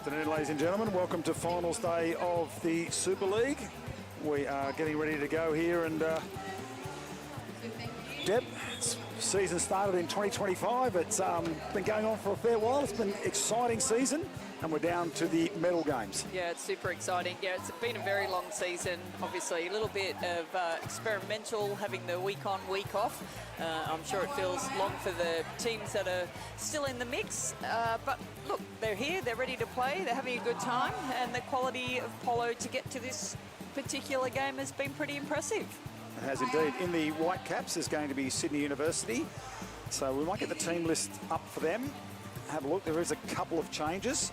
Afternoon, ladies and gentlemen. Welcome to finals day of the Super League. We are getting ready to go here, and Deb, season started in 2025. It's been going on for a fair while. It's been an exciting season, and we're down to the medal games. Yeah, it's super exciting. Yeah, it's been a very long season. Obviously, a little bit of experimental, having the week on, week off. I'm sure it feels long for the teams that are still in the mix. But look, they're here, they're ready to play, they're having a good time, and the quality of polo to get to this particular game has been pretty impressive. It has indeed. In the white caps is going to be Sydney University. So we might get the team list up for them. Have a look. There is a couple of changes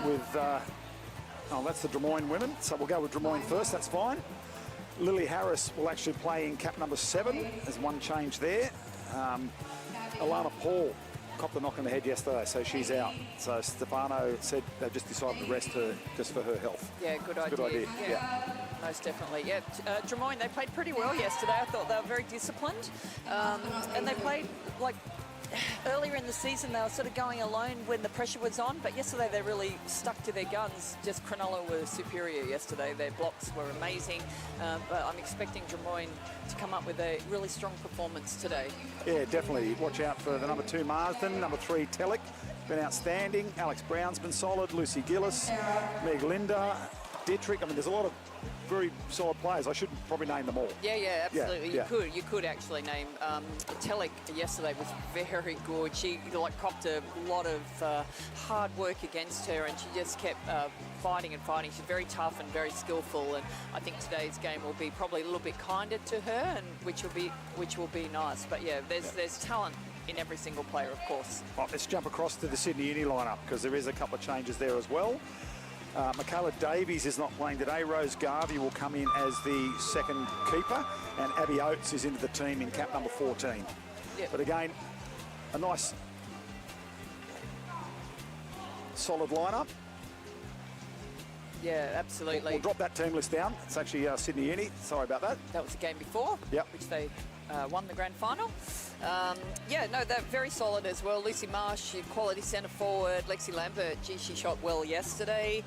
with, that's the Drummoyne women. So we'll go with Drummoyne first, that's fine. Lily Harris will actually play in cap number 7. There's one change there. Alana Paul copped a knock on the head yesterday, so she's out. So Stefano said they've just decided to rest her just for her health. Yeah, good idea. Yeah. Most definitely. Yeah, Drummoyne, they played pretty well yesterday. I thought they were very disciplined. And they played, like, earlier in the season, they were sort of going alone when the pressure was on, but yesterday they really stuck to their guns. Just Cronulla were superior yesterday. Their blocks were amazing, but I'm expecting Drummoyne to come up with a really strong performance today. Yeah, definitely. Watch out for the number 2 Marsden, number 3 Telek, been outstanding. Alex Brown's been solid. Lucy Gillis, Meg Linda, Dietrich. I mean, there's a lot of very solid players. I should probably name them all. Yeah, absolutely. You could actually name Telek yesterday was very good. She copped a lot of hard work against her, and she just kept fighting and fighting. She's very tough and very skillful, and I think today's game will be probably a little bit kinder to her, and which will be nice. But yeah, there's talent in every single player, of course. Right, let's jump across to the Sydney Uni lineup, because there is a couple of changes there as well. Michaela Davies is not playing today. Rose Garvey will come in as the second keeper, and Abby Oates is into the team in cap number 14. Yep. But again, a nice, solid lineup. Yeah, absolutely. We'll drop that team list down. It's actually Sydney Uni. Sorry about that. That was the game before, which they won the grand final. They're very solid as well. Lucy Marsh, quality centre forward. Lexi Lambert, she shot well yesterday.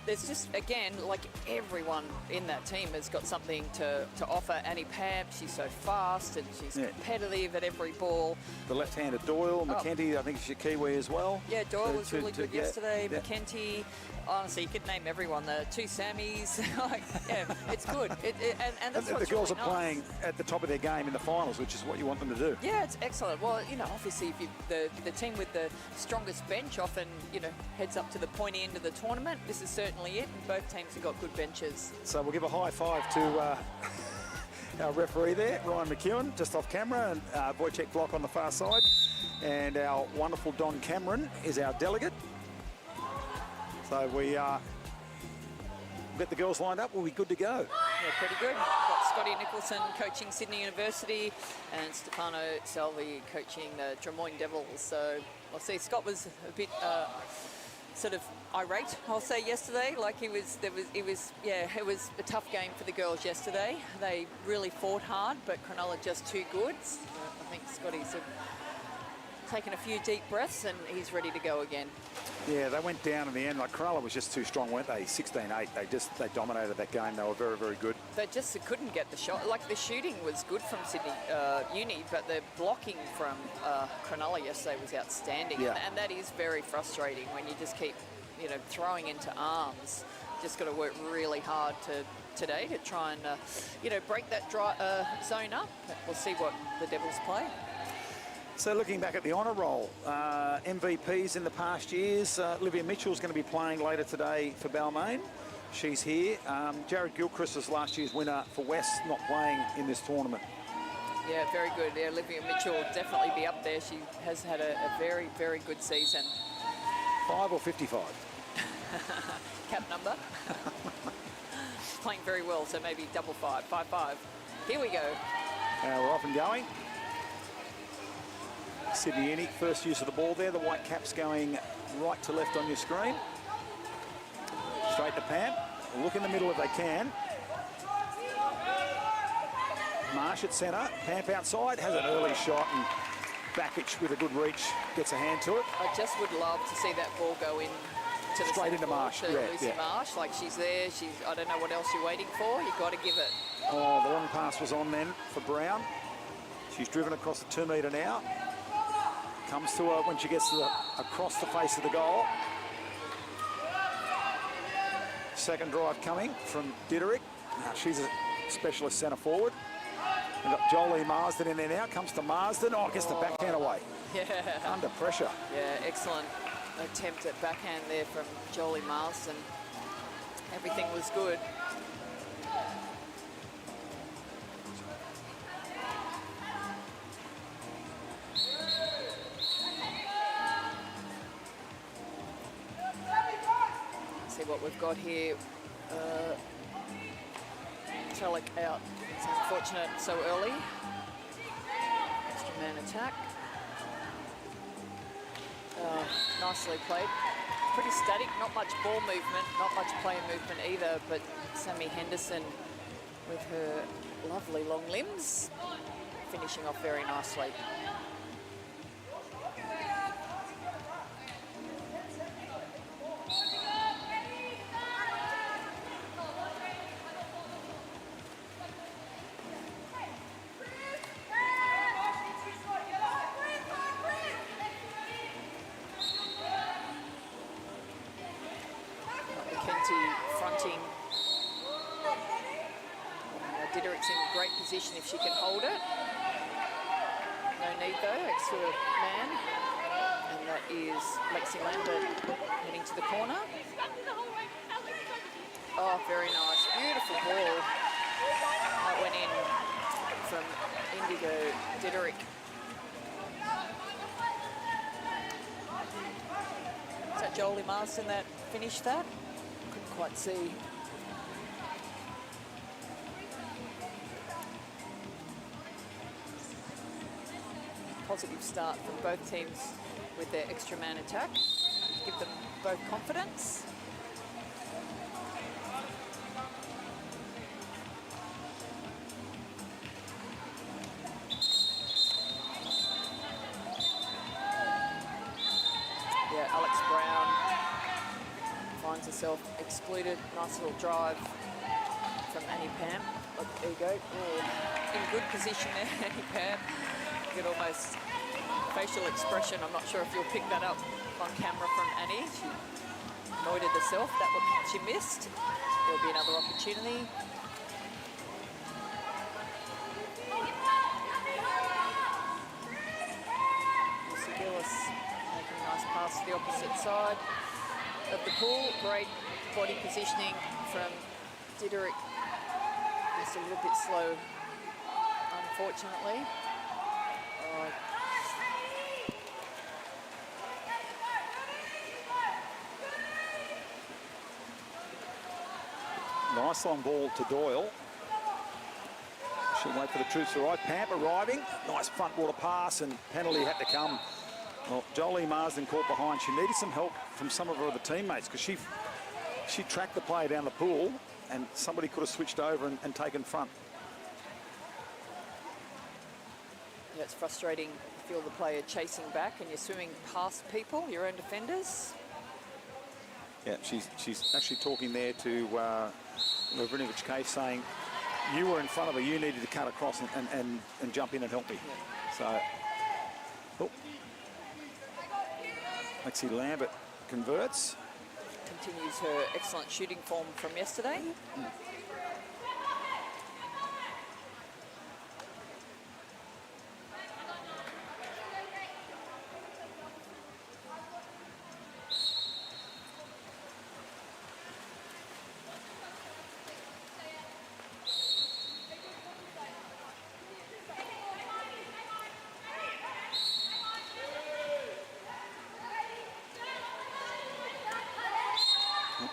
There's just, again, like everyone in that team has got something to offer. Annie Pamp, she's so fast and she's competitive at every ball. The left-handed Doyle, McKenty, I think she's a Kiwi as well. Yeah, Doyle was really good yesterday. McKenty, honestly, you could name everyone. The 2 Sammys, it's good. And that's the girls really are playing at the top of their game in the finals, which is what you want them to do. Yeah, it's excellent. Well, obviously, if the team with the strongest bench often, heads up to the pointy end of the tournament. This is certainly it, and both teams have got good benches. So we'll give a high five to our referee there, Ryan McEwen, just off camera, and Wojciech Block on the far side. And our wonderful Don Cameron is our delegate. So we get the girls lined up, we'll be good to go. Yeah, pretty good. Got Scotty Nicholson coaching Sydney University and Stefano Salvi coaching the Drummoyne Devils. So I'll see, Scott was a bit sort of irate, I'll say, yesterday. Like it was a tough game for the girls yesterday. They really fought hard, but Cronulla just too good. So I think Scotty's taken a few deep breaths and he's ready to go again. Yeah, they went down in the end. Like, Cronulla was just too strong, weren't they? 16-8. They dominated that game. They were very, very good. They just couldn't get the shot. Like, the shooting was good from Sydney Uni, but the blocking from Cronulla yesterday was outstanding. Yeah. And that is very frustrating when you just keep, throwing into arms. Just got to work really hard today to try and, break that zone up. We'll see what the Devils play. So looking back at the honour roll, MVPs in the past years, Olivia Mitchell's going to be playing later today for Balmain. She's here. Jared Gilchrist is last year's winner for West, not playing in this tournament. Yeah, very good. Yeah, Olivia Mitchell will definitely be up there. She has had a very, very good season. 5 or 55? Cap number. She's playing very well, so maybe double 5, 5-5. Here we go. We're off and going. Sydney Uni, first use of the ball there. The white caps going right to left on your screen. Straight to Pam. Look in the middle if they can. Marsh at centre. Pamp outside, has an early shot, and Bakic with a good reach gets a hand to it. I just would love to see that ball go in to the Straight into centre Marsh. to Yeah, Lucy yeah. Marsh. Like she's there. I don't know what else you're waiting for. You've got to give it. Oh, the long pass was on then for Brown. She's driven across the 2 metre now. Comes to her when she gets across the face of the goal. Second drive coming from Diderik. Now she's a specialist centre forward. We've got Jolie Marsden in there now. Comes to Marsden. Oh, gets the backhand away. Yeah. Under pressure. Yeah, excellent attempt at backhand there from Jolie Marsden. Everything was good. See what we've got here. Trellick out. It's unfortunate so early. Extra man attack. Nicely played. Pretty static, not much ball movement, not much player movement either, but Sammy Henderson with her lovely long limbs finishing off very nicely. Fronting. Diderick's in great position if she can hold it. No need though, extra man. And that is Lexi Lambert heading to the corner. Oh, very nice. Beautiful ball. That went in from Indigo Diderick. Is that Jolie Marsden that finished that? Couldn't quite see. Positive start from both teams with their extra man attack. Give them both confidence. Yeah, Alex Brown finds herself excluded. Nice little drive from Annie Pam. Look, there you go. Oh, in good position there, Annie Pam. You get almost facial expression. I'm not sure if you'll pick that up on camera from Annie. She avoided herself. That one she missed. There'll be another opportunity. Lucy Gillis making a nice pass to the opposite side of the pool. Great body positioning from Diderick. Just a little bit slow, unfortunately. Nice long ball to Doyle. She'll wait for the truth to arrive. Pamp arriving. Nice front water pass and penalty had to come. Well, Jolie Marsden caught behind. She needed some help from some of her other teammates because she tracked the player down the pool and somebody could have switched over and taken front. Yeah, it's frustrating. You feel the player chasing back and you're swimming past people, your own defenders. Yeah, she's actually talking there to Lovrinovich Cave saying, you were in front of her, you needed to cut across and jump in and help me. Yeah. So, Lexi Lambert converts. Continues her excellent shooting form from yesterday.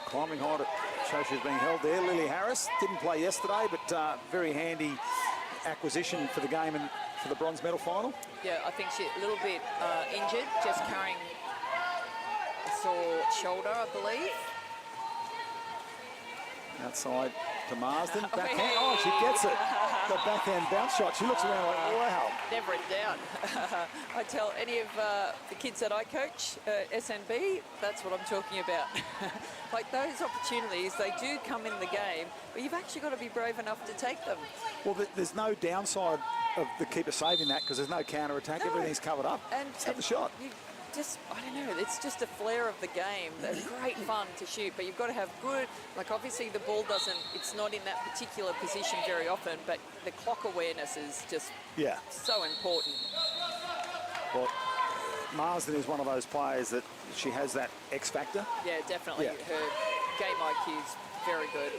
Climbing high to show she's being held there. Lily Harris didn't play yesterday, but very handy acquisition for the game and for the bronze medal final. Yeah, I think she's a little bit injured, just carrying a sore shoulder, I believe. Outside to Marsden. Backhand. Oh, she gets it. The backhand bounce shot. She looks around like, wow. Never in doubt. I tell any of the kids that I coach, SNB, that's what I'm talking about. Like those opportunities, they do come in the game, but you've actually got to be brave enough to take them. Well, there's no downside of the keeper saving that because there's no counter-attack. No. Everything's covered up. And Just have the shot. I don't know, it's just a flair of the game. That's great fun to shoot, but you've got to have good, like obviously the ball it's not in that particular position very often, but the clock awareness is just so important. Well, Marsden is one of those players that she has that X factor. Yeah, definitely. Yeah. Her game IQ is very good.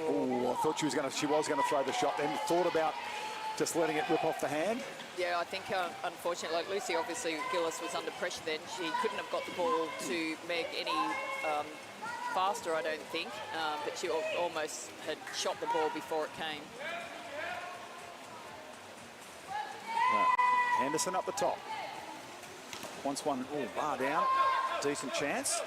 Oh, I thought she was going to throw the shot, then thought about just letting it rip off the hand. Yeah, I think unfortunately, like Lucy, obviously Gillis was under pressure then. She couldn't have got the ball to Meg any faster, I don't think, but she almost had shot the ball before it came. Henderson up the top. Wants one, bar down. Decent chance.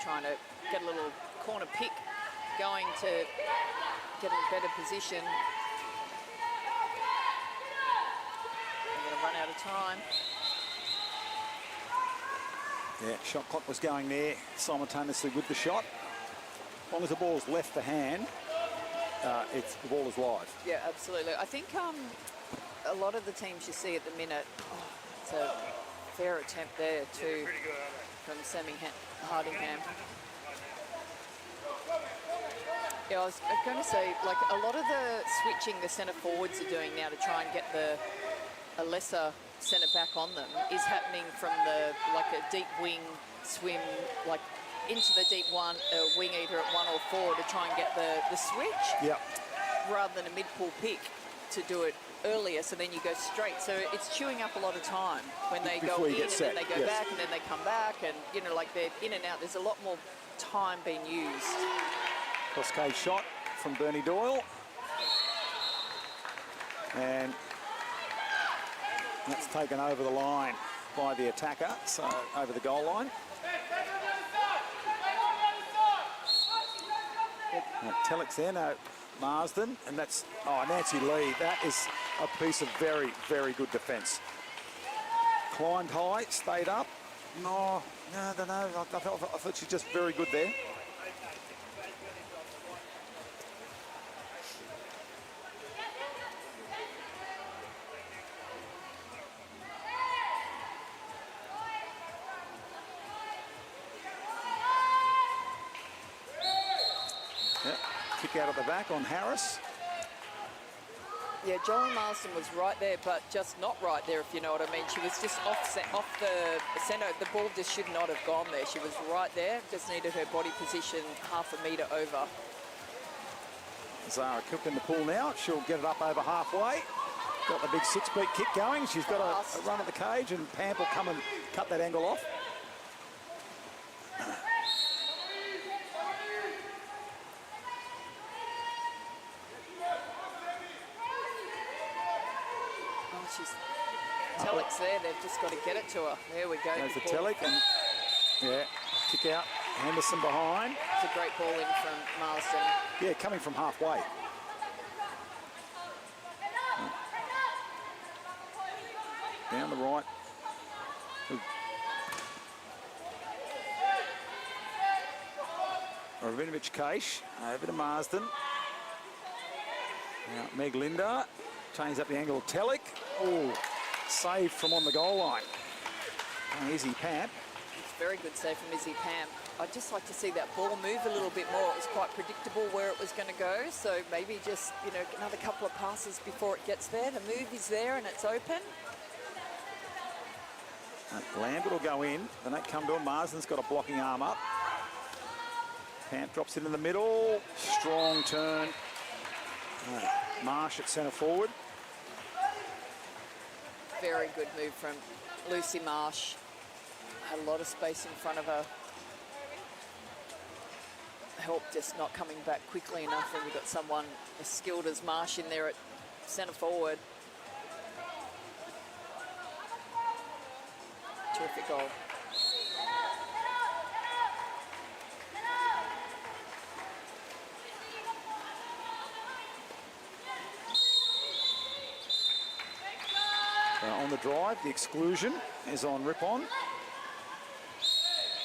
Trying to get a little corner pick going to get in a better position. I'm going to run out of time. Yeah, shot clock was going there simultaneously with the shot. As long as the ball's left the hand, the ball is live. Yeah, absolutely. I think a lot of the teams you see at the minute, it's a fair attempt there too from Sammy Hardingham. Yeah, I was going to say, like a lot of the switching the centre forwards are doing now to try and get a lesser centre back on them is happening from like a deep wing swim, like into the deep wing either at 1 or 4 to try and get the switch. Yep. Rather than a mid-pull pick to do it earlier, so then you go straight. So it's chewing up a lot of time when they go in and then they go back and then they come back, and you know, like they're in and out. There's a lot more time being used. Cross-cage shot from Bernie Doyle. And that's taken over the line by the attacker, so over the goal line. Telek's there, no, Marsden, and that's, Nancy Lee. That is a piece of very, very good defence. Climbed high, stayed up. No, I don't know. I thought she's just very good there. Kick out of the back on Harris. Yeah, Joel Marsden was right there, but just not right there, if you know what I mean. She was just off the centre. The ball just should not have gone there. She was right there, just needed her body position half a metre over. Zara Cook in the pool now. She'll get it up over halfway. Got the big 6-beat kick going. She's got a run at the cage, and Pymble will come and cut that angle off. Telek's there, they've just got to get it to her. There we go. There's the Telek, and kick out. Henderson behind. It's a great ball in from Marsden. Yeah, coming from halfway. Down the right. Ravinovich Kaish over to Marsden. Now Meg Linda changes up the angle of Telek. Oh, saved from on the goal line. And Izzy Pam. It's a very good save from Izzy Pam. I'd just like to see that ball move a little bit more. It was quite predictable where it was going to go, so maybe just, you know, another couple of passes before it gets there. The move is there and it's open. Lambert will go in. They don't come to him. Marsden's got a blocking arm up. Pam drops it in the middle. Strong turn Marsh at centre forward. Very good move from Lucy Marsh. Had a lot of space in front of her. Help just not coming back quickly enough when you've got someone as skilled as Marsh in there at centre forward. Terrific goal. On the drive, the exclusion is on Ripon.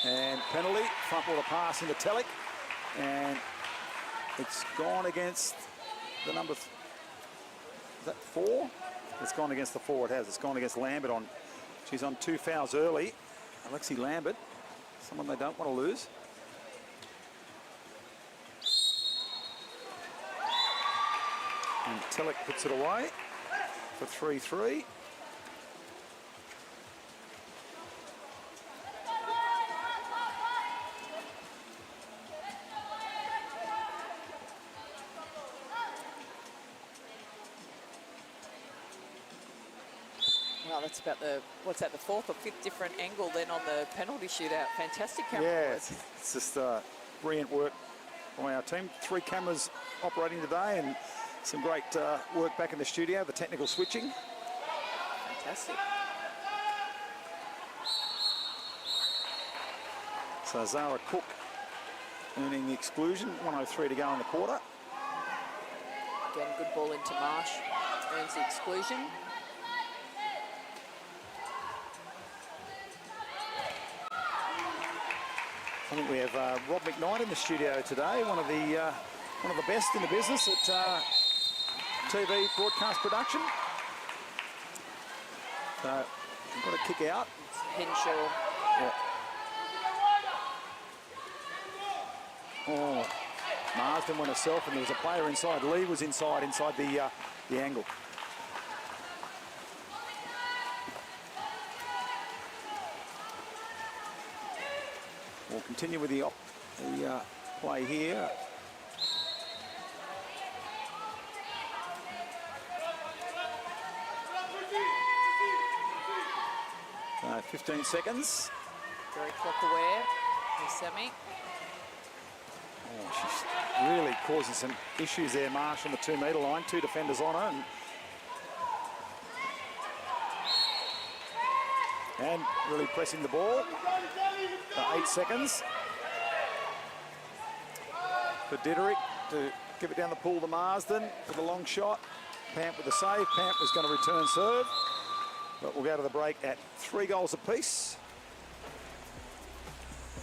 And penalty, front water pass into Telek. And it's gone against the number, is that 4? It's gone against the 4, it has. It's gone against Lambert on, she's on 2 fouls early. Alexi Lambert, someone they don't want to lose. And Telek puts it away for 3-3. Well, that's about the, what's that, the 4th or 5th different angle then on the penalty shootout. Fantastic camera Yeah, work. it's just brilliant work from our team. 3 cameras operating today and some great work back in the studio, the technical switching. Fantastic. So Zara Cook earning the exclusion, 1:03 to go in the quarter. Again, good ball into Marsh, earns the exclusion. I think we have Rob McKnight in the studio today, one of the best in the business at TV broadcast production. So we've got a kick out. It's Henshaw. Yeah. Oh, Marsden went herself, and there was a player inside. Lee was inside the angle. We'll continue with the play here. 15 seconds. Very clock aware, the semi. Oh, she's really causing some issues there, Marsh, on the 2-metre line. 2 defenders on her. And really pressing the ball. 8 seconds. For Diderik to give it down the pool to Marsden for the long shot. Pamp with the save. Pamp was going to return serve. But we'll go to the break at 3 goals apiece.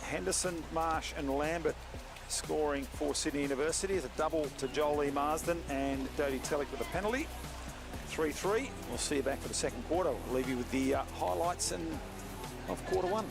Henderson, Marsh and Lambert scoring for Sydney University. It's a double to Jolie Marsden and Dodie Telek with a penalty. 3-3. We'll see you back for the second quarter. We'll leave you with the highlights of quarter 1.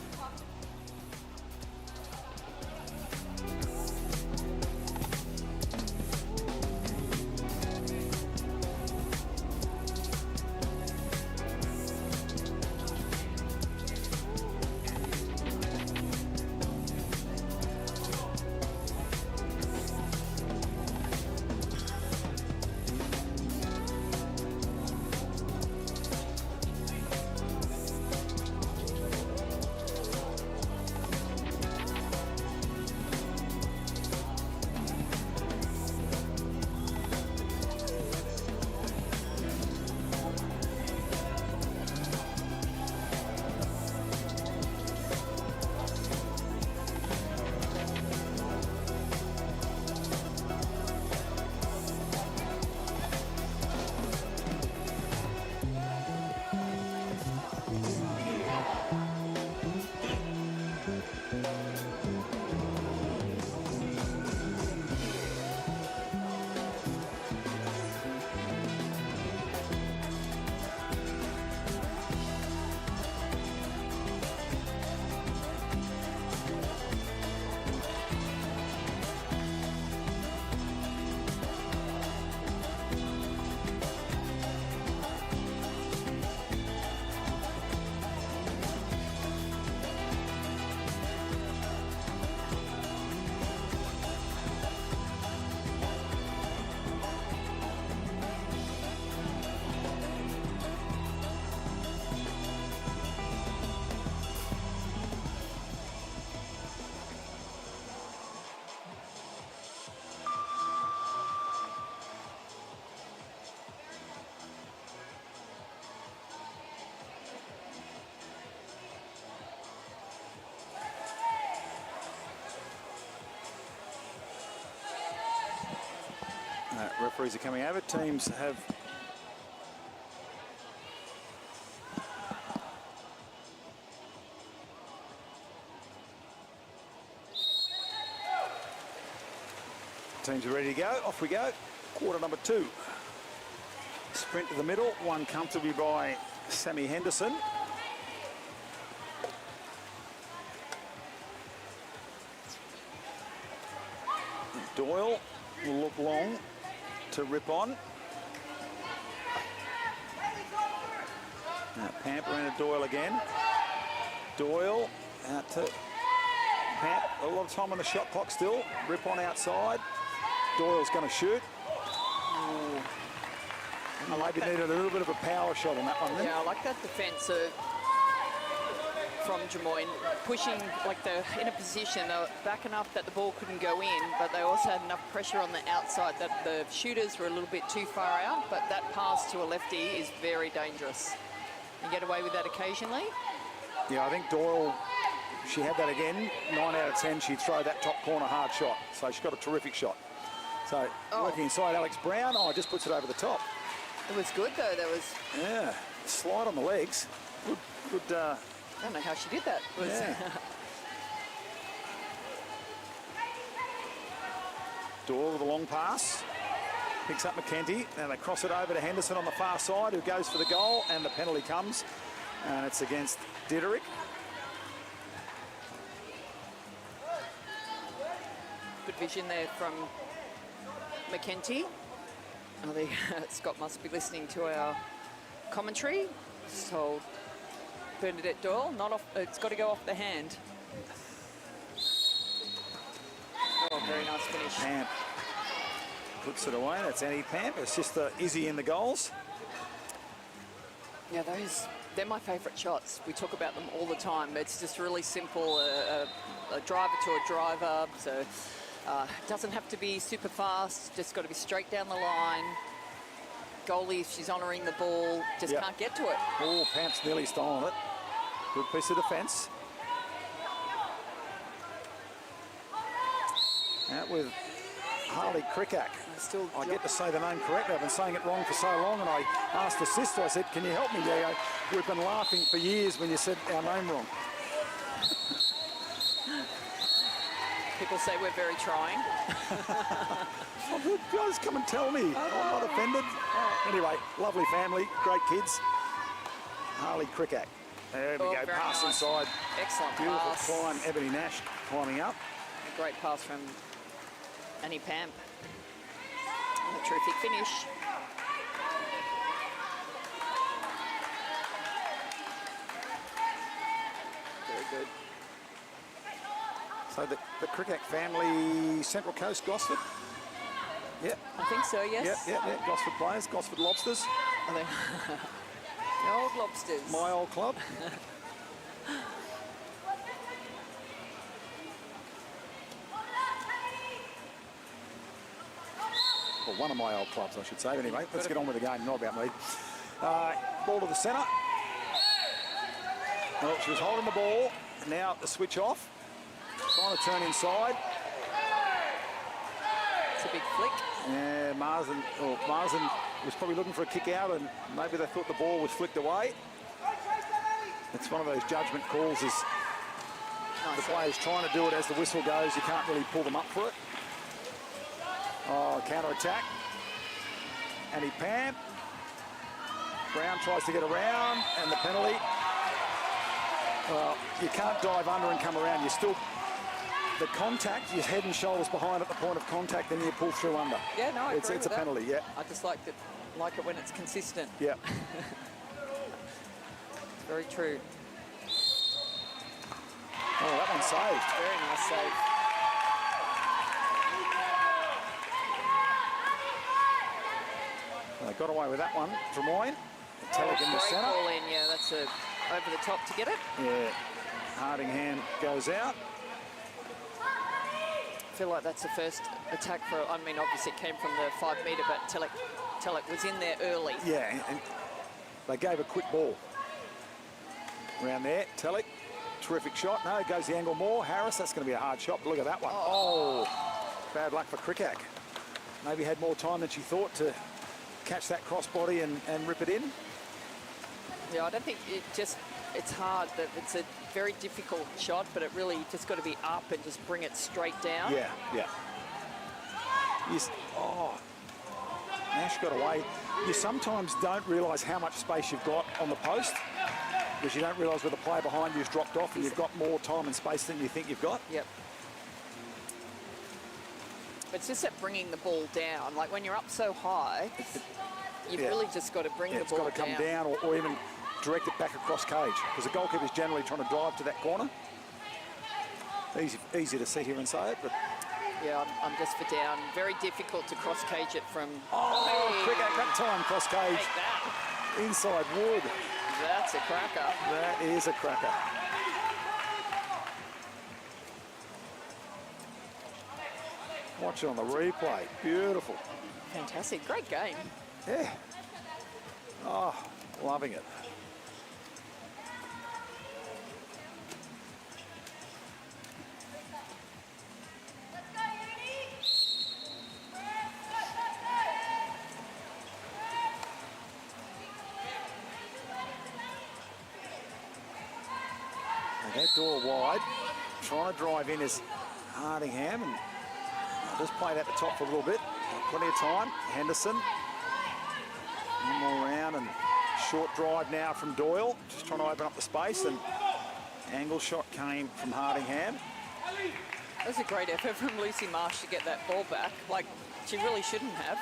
Referees are coming over. Teams have teams are ready to go. Off we go. Quarter number 2. Sprint to the middle. Won comfortably by Sammy Henderson. Doyle will look long to rip on. Now Pamper into Doyle again. Doyle out to Pamp. A lot of time on the shot clock still. Rip on outside. Doyle's going to shoot. I maybe needed a little bit of a power shot on that one then. Yeah, I like that defence from Drummoyne, pushing like they're in a position, they were back enough that the ball couldn't go in, but they also had enough pressure on the outside that the shooters were a little bit too far out, but that pass to a lefty is very dangerous. You get away with that occasionally. Yeah, I think Doyle, she had that again. 9 out of 10, she'd throw that top corner hard shot. So she's got a terrific shot. So working inside Alex Brown, just puts it over the top. It was good though, there was... Yeah, slide on the legs. Good, I don't know how she did that. Yeah. Doyle with a long pass. Picks up McKenty, and they cross it over to Henderson on the far side, who goes for the goal, and the penalty comes, and it's against Diderik. Good vision there from McKenty. I think Scott must be listening to our commentary. Just told Bernadette Doyle, not off. It's got to go off the hand. Oh, very nice finish. Pamp puts it away. That's Annie Pamp. Her sister Izzy in the goals. Yeah, they're my favourite shots. We talk about them all the time. It's just really simple, a driver to a driver. So it doesn't have to be super fast. Just got to be straight down the line. Goalie, if she's honouring the ball, just can't get to it. Oh, Pamp's nearly stolen it. Good piece of defence. Out with Harley Crickak. I get to say the name correctly. I've been saying it wrong for so long, and I asked her sister, I said, can you help me? Yeah, we've been laughing for years when you said our name wrong. People say we're very trying. Guys, come and tell me. I'm not offended. Anyway, lovely family, great kids. Harley Crickak. There we go, pass nice. Inside. Excellent Beautiful pass. climb, Ebony Nash climbing up. A great pass from Annie Pamp. And a terrific finish. Very good. So the Crickak family, Central Coast, Gosford? Yep. I think so, yes. Yep. Gosford players, Gosford Lobsters. Are they? The old Lobsters. My old club. Well, one of my old clubs, I should say. But anyway, let's get on with the game, not about me. Ball to the centre. Well, she was holding the ball. Now the switch off. Trying to turn inside. It's a big flick. Yeah, Marsden was probably looking for a kick out, and maybe they thought the ball was flicked away. It's one of those judgment calls as the player's trying to do it as the whistle goes. You can't really pull them up for it. Oh, counter-attack. Annie Pamp. Brown tries to get around, and the penalty. Well, you can't dive under and come around. You still... The contact, your head and shoulders behind at the point of contact, then you pull through under. Yeah, no, I agree It's a with penalty, yeah. I just like it when it's consistent. Yeah. Very true. Oh, that one's saved. Very nice save. They got away with that one. Drummoyne. Telek in the Great centre. ball in, yeah, that's over the top to get it. Yeah. Hardingham goes out. I feel like that's the first attack for, I mean, obviously it came from the 5 metre, but Telek was in there early. Yeah, and they gave a quick ball. Around there, Telek, terrific shot. No, it goes the angle more. Harris, that's going to be a hard shot, but look at that one. Oh, bad luck for Crickak. maybe had more time than she thought to catch that crossbody and rip it in. Yeah, I don't think it's hard. That it's a very difficult shot, but it really just got to be up and just bring it straight down. Yeah, yeah. Nash got away. You sometimes don't realise how much space you've got on the post because you don't realise where the player behind you's dropped off and you've got more time and space than you think you've got. Yep. But it's just that bringing the ball down. Like when you're up so high, you've really just got to bring the ball down. It's got to come down or even direct it back across cage because the goalkeeper's generally trying to drive to that corner. Easy to sit here and say it, but... Yeah, I'm just for down. Very difficult to cross cage it from... Quick at that time, cross cage. Take that. Inside wood. That's a cracker. That is a cracker. Watch it on the replay. Beautiful. Fantastic. Great game. Yeah. Oh, loving it. That door wide, trying to drive in is Hardingham, and just played at the top for a little bit. Plenty of time. Henderson, one more round, and short drive now from Doyle, just trying to open up the space, and angle shot came from Hardingham. That was a great effort from Lucy Marsh to get that ball back. Like, she really shouldn't have.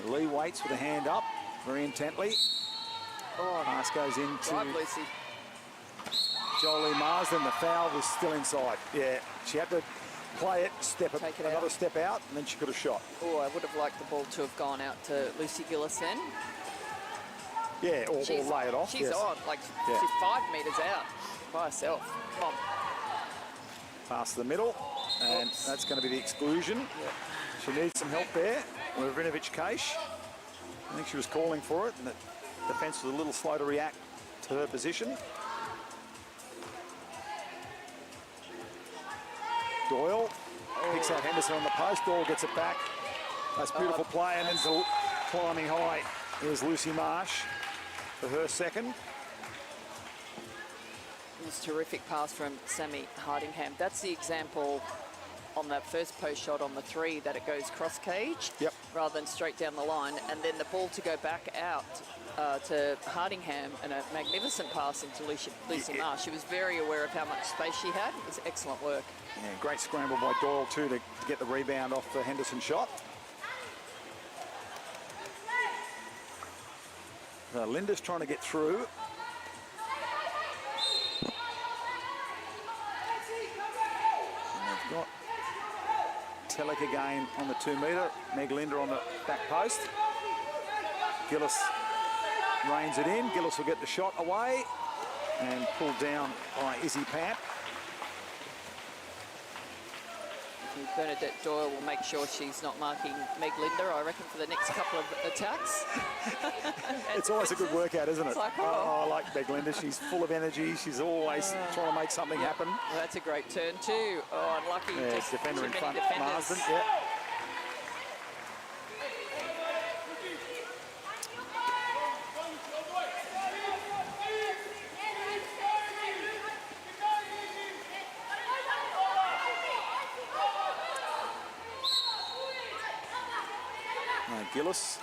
Lee waits with a hand up very intently. Pass goes into Lucy. Jolie Marsden. The foul was still inside. Yeah, she had to play it, Take it another out. step out, and then she could have shot. Oh, I would have liked the ball to have gone out to Lucy Gillis then. Yeah, or lay it off. She's yes. on, like she's 5 metres out by herself. Come on. Past the middle, and that's going to be the exclusion. Yep. She needs some help there. Lavrinovich Keish, I think she was calling for it, and the defence was a little slow to react to her position. Doyle picks out Henderson on the post. Doyle gets it back. That's beautiful play, and then climbing high is Lucy Marsh for her second. It was a terrific pass from Sammy Hardingham. That's the example on that first post shot on the 3 that it goes cross cage rather than straight down the line, and then the ball to go back out to Hardingham, and a magnificent pass into Lucy Marsh. She was very aware of how much space she had. It was excellent work. Yeah, great scramble by Doyle too to get the rebound off the Henderson shot. Linda's trying to get through. And they've got Telek again on the 2 metre. Meg Linda on the back post. Gillis reins it in. Gillis will get the shot away and pulled down by Izzy Pamp. Bernadette Doyle will make sure she's not marking Meg Linda, I reckon, for the next couple of attacks. It's always a good workout, isn't it? It's like, I like Meg Linda. She's full of energy. She's always trying to make something happen. Well, that's a great turn too. Oh, unlucky. Yeah, just defender too in many front, defenders. Marsden. Yeah. Gillis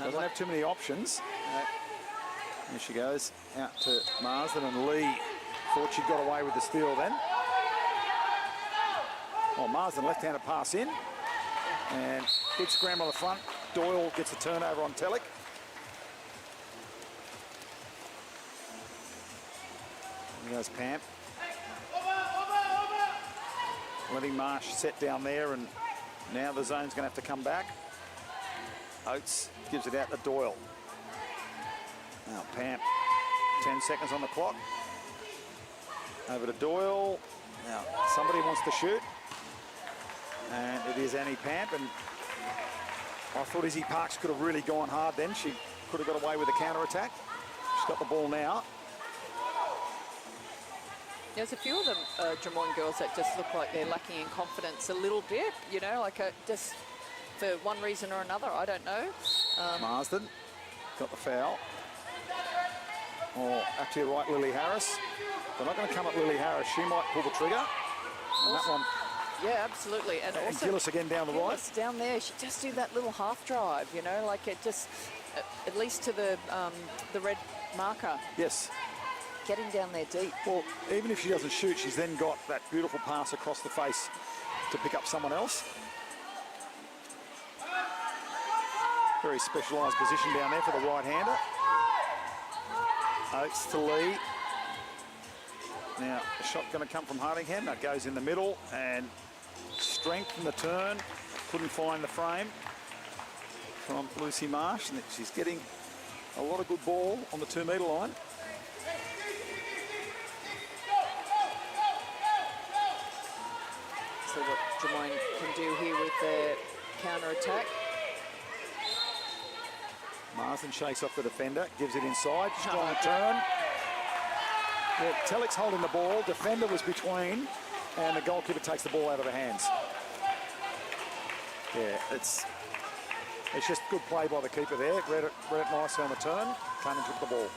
doesn't have too many options. There she goes out to Marsden, and Lee thought she'd got away with the steal then. Oh, Marsden left-handed pass in, and good scramble on the front. Doyle gets a turnover on Telek. There goes Pamp. Letting Marsh set down there, and now the zone's going to have to come back. Oates gives it out to Doyle. Now Pamp, 10 seconds on the clock. Over to Doyle. Now somebody wants to shoot. And it is Annie Pamp, and I thought Izzy Parks could have really gone hard then. She could have got away with a counter-attack. She's got the ball now. There's a few of them, Drummoyne girls, that just look like they're lacking in confidence a little bit, you know, like just for one reason or another, I don't know. Marsden got the foul. Oh, up to your right, Lily Harris. They're not going to come at Lily Harris. She might pull the trigger. And that one. Yeah, absolutely. And also Gillis again down the right. Down there, she just do that little half drive, you know, like it just, at least to the red marker. Yes. Getting down there deep. Well, even if she doesn't shoot, she's then got that beautiful pass across the face to pick up someone else. Very specialised position down there for the right-hander. Oates to Lee. Now, the shot going to come from Hardingham. That goes in the middle, and strength in the turn. Couldn't find the frame from Lucy Marsh. And she's getting a lot of good ball on the 2-metre line. See what Drummoyne can do here with their counter-attack. Marsden shakes off the defender, gives it inside, strong turn. Yeah, Tellick's holding the ball, defender was between, and the goalkeeper takes the ball out of her hands. Yeah, it's just good play by the keeper there. Read it nicely on the turn, came and took the ball.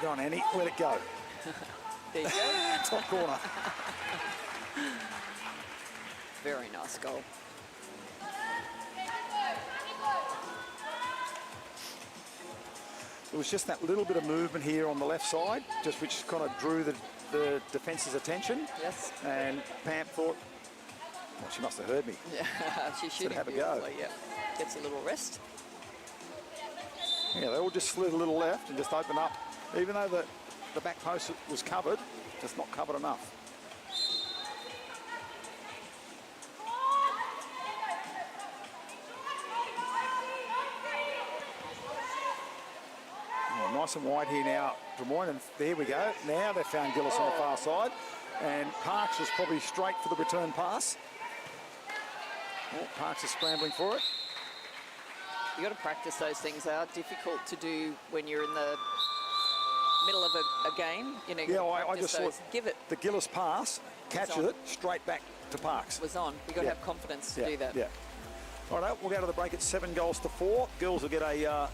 Go on, Annie, let it go. There you go. Top corner. Very nice goal. It was just that little bit of movement here on the left side, just which kind of drew the defence's attention. Yes. And Pam thought, well, she must have heard me. Yeah, she's shooting have a go. beautifully, yeah. Gets a little rest. Yeah, they all just slid a little left and just opened up. Even though the back post was covered, just not covered enough. Oh, nice and wide here now, Drummoyne, and there we go. Now they've found Gillis on the far side, and Parks is probably straight for the return pass. Oh, Parks is scrambling for it. You got to practice those things. They are difficult to do when you're in the middle of a game. You know, Yeah, I just those. thought Give it. the Gillis pass, catches it, straight back to Parks. Was on. You got to have confidence to do that. Yeah. All right, we'll go to the break at 7-4. Girls will get a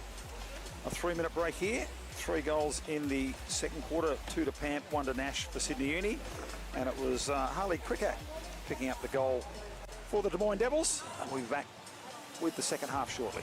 3-minute break here. 3 goals in the second quarter, 2 to Pamp, 1 to Nash for Sydney Uni. And it was Harley Cricket picking up the goal for the Drummoyne Devils. And we'll be back with the second half shortly.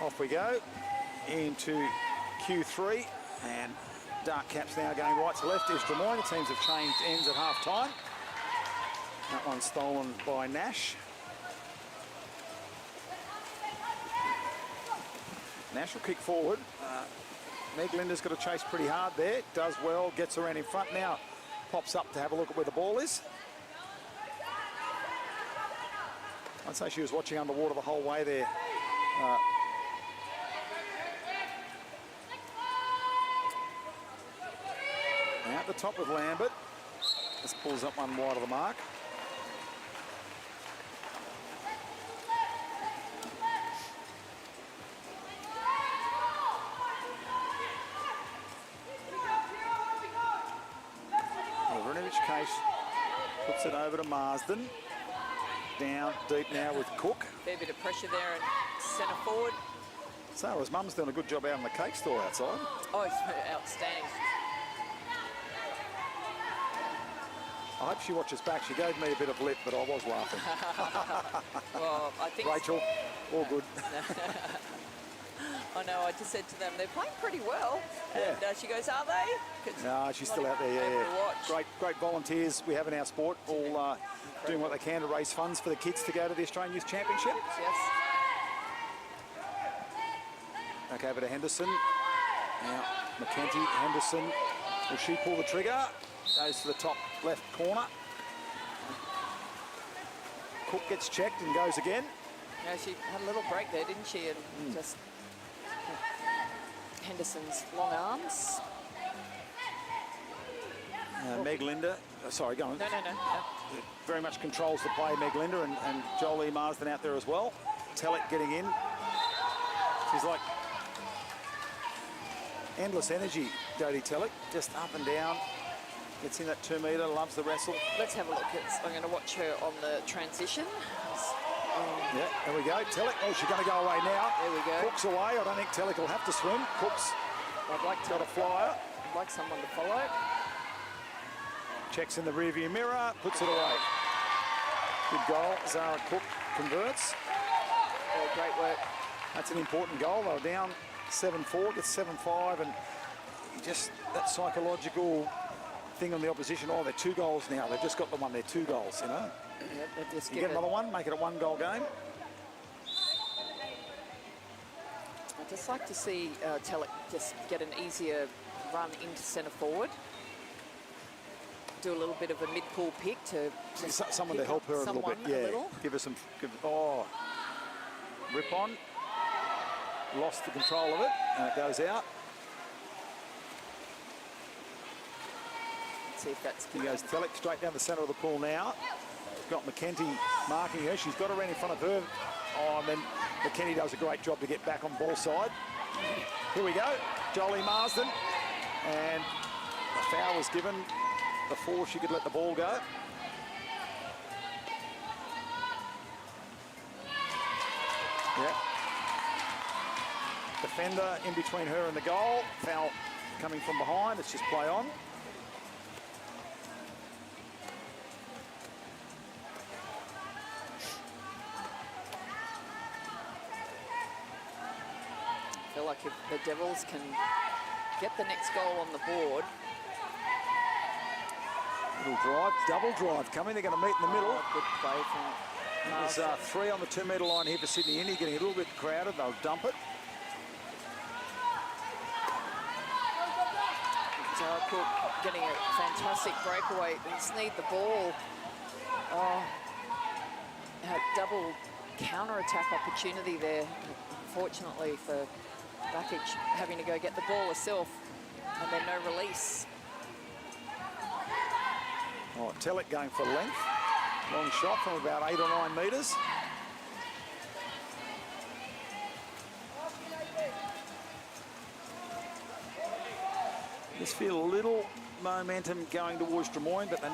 Off we go into Q3, and Dark Caps now going right to left is Drummoyne. The teams have changed ends at half-time. That one's stolen by Nash. Nash will kick forward. Meg Linda's got to chase pretty hard there. Does well, gets around in front now. Pops up to have a look at where the ball is. I'd say she was watching underwater the whole way there. Out the top with Lambert. This pulls up one wide of the mark. Case puts it over to Marsden. Down deep now with Cook. Fair bit of pressure there and centre forward. So his mum's doing a good job out in the cake store outside. Oh, it's outstanding. I hope she watches back. She gave me a bit of lip, but I was laughing. Well, I think Rachel, all good. I know, I just said to them, they're playing pretty well. Yeah. And she goes, are they? No, she's still out there, yeah. Great volunteers we have in our sport, all doing what they can to raise funds for the kids to go to the Australian Youth Championship. Yes. Back over to Henderson. Now, McKenty, Henderson. Will she pull the trigger? Goes to the top left corner. Cook gets checked and goes again. Yeah, she had a little break there, didn't she? And just Henderson's long arms. Meg Linda, sorry, go on. No. Very much controls the play, Meg Linda, and Jolie Marsden out there as well. Telek getting in. She's like endless energy, Jodie Telek, just up and down. Gets in that 2 metre, loves the wrestle. Let's have a look. I'm going to watch her on the transition. Yeah, there we go. Telek, oh, she's going to go away now. There we go. Cook's away. I don't think Telek will have to swim. Cook's got a flyer. I'd like someone to follow. Checks in the rearview mirror, puts it away. Good goal. Zara Cook converts. Oh, great work. That's an important goal. They were down 7-4, gets 7-5, and just that psychological thing on the opposition. Oh, they're 2 goals now. They've just got the one. They're 2 goals, you know. Yep, they just You get another one, make it a 1-goal game. I'd just like to see Telek just get an easier run into centre forward. Do a little bit of a mid-pool pick to someone to help her a little bit. Yeah, give her some. Rip on. Lost the control of it, and it goes out. Let's see if that's. He goes Telek straight down the centre of the pool now. Got McKenty marking her. She's got her in front of her. Oh, and then McKenty does a great job to get back on ball side. Here we go. Jolie Marsden. And the foul was given before she could let the ball go. Yeah. Defender in between her and the goal. Foul coming from behind. It's just play on. I feel like if the Devils can get the next goal on the board. Little drive, double drive coming. They're going to meet in the middle. Good play from There's 3 on the 2 metre line here for Sydney Indy, getting a little bit crowded. They'll dump it. Zara Cook getting a fantastic breakaway. They just need the ball. Oh, a double counter-attack opportunity there. Unfortunately for Bakic having to go get the ball herself, and then no release. Oh, Telek going for length. Long shot from about 8 or 9 metres. Just feel a little momentum going towards Drummoyne, but they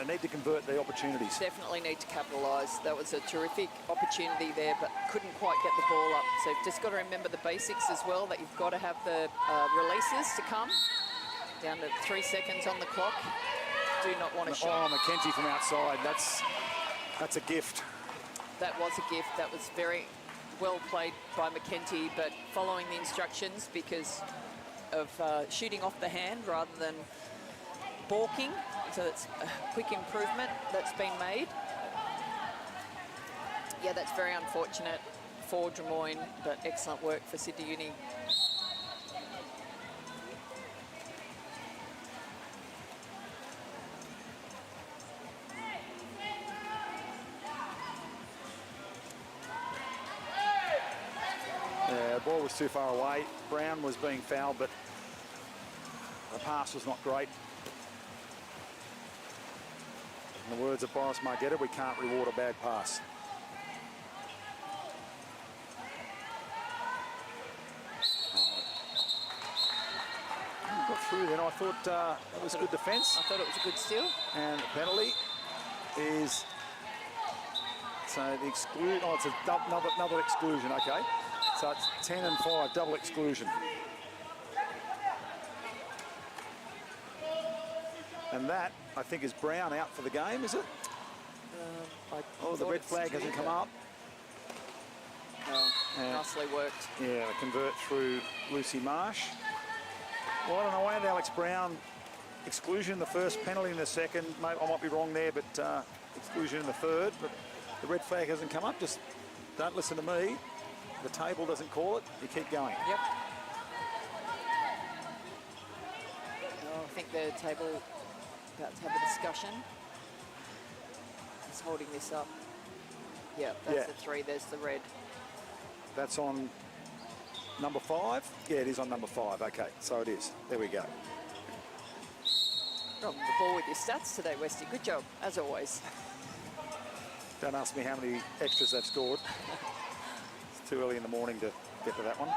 need to convert the opportunities. Definitely need to capitalise. That was a terrific opportunity there, but couldn't quite get the ball up. So you've just got to remember the basics as well, that you've got to have the releases to come. Down to 3 seconds on the clock. Do not want to shot. Oh, McKenty from outside. That's a gift. That was a gift. That was very well played by McKenty, but following the instructions because of shooting off the hand rather than balking. So it's a quick improvement that's been made. Yeah, that's very unfortunate for Drummoyne, but excellent work for Sydney Uni. Yeah, the ball was too far away. Brown was being fouled, but the pass was not great. In the words of Boris Margetta, we can't reward a bad pass. Got through then. I thought that was good defence. I thought it was a good steal. And the penalty is, so the exclusion, oh, it's another exclusion, okay. So it's 10 and 5, double exclusion. And that, I think, is Brown out for the game, is it? Oh, the red flag hasn't come up. Nicely worked. Yeah, they convert through Lucy Marsh. Well, I don't know why the Alex Brown exclusion in the first, penalty in the second. Mate, I might be wrong there, but exclusion in the third. But the red flag hasn't come up. Just don't listen to me. The table doesn't call it. You keep going. Yep. Oh, I think the table about to have a discussion. He's holding this up. Yeah, that's the 3. There's the red. That's on number 5? Yeah, it is on number 5. Okay, so it is. There we go. Dropping the ball with your stats today, Westy. Good job, as always. Don't ask me how many extras they've scored. It's too early in the morning to get to that one.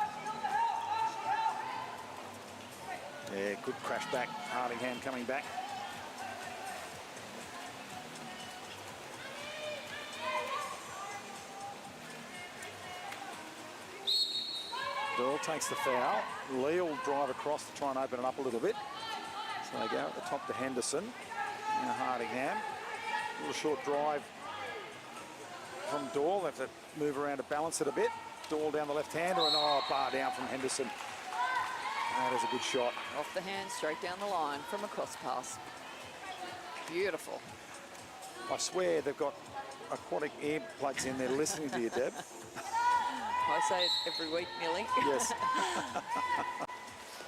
Yeah, good crash back. Hardingham coming back. Doyle takes the foul. Lee will drive across to try and open it up a little bit. So they go at the top to Henderson. Now Hardingham. A little short drive from Doyle. They have to move around to balance it a bit. Doyle down the left-hander and bar down from Henderson. That is a good shot. Off the hand, straight down the line from a cross pass. Beautiful. I swear they've got aquatic earplugs in there listening to you, Deb. I say it every week, nearly. Yes.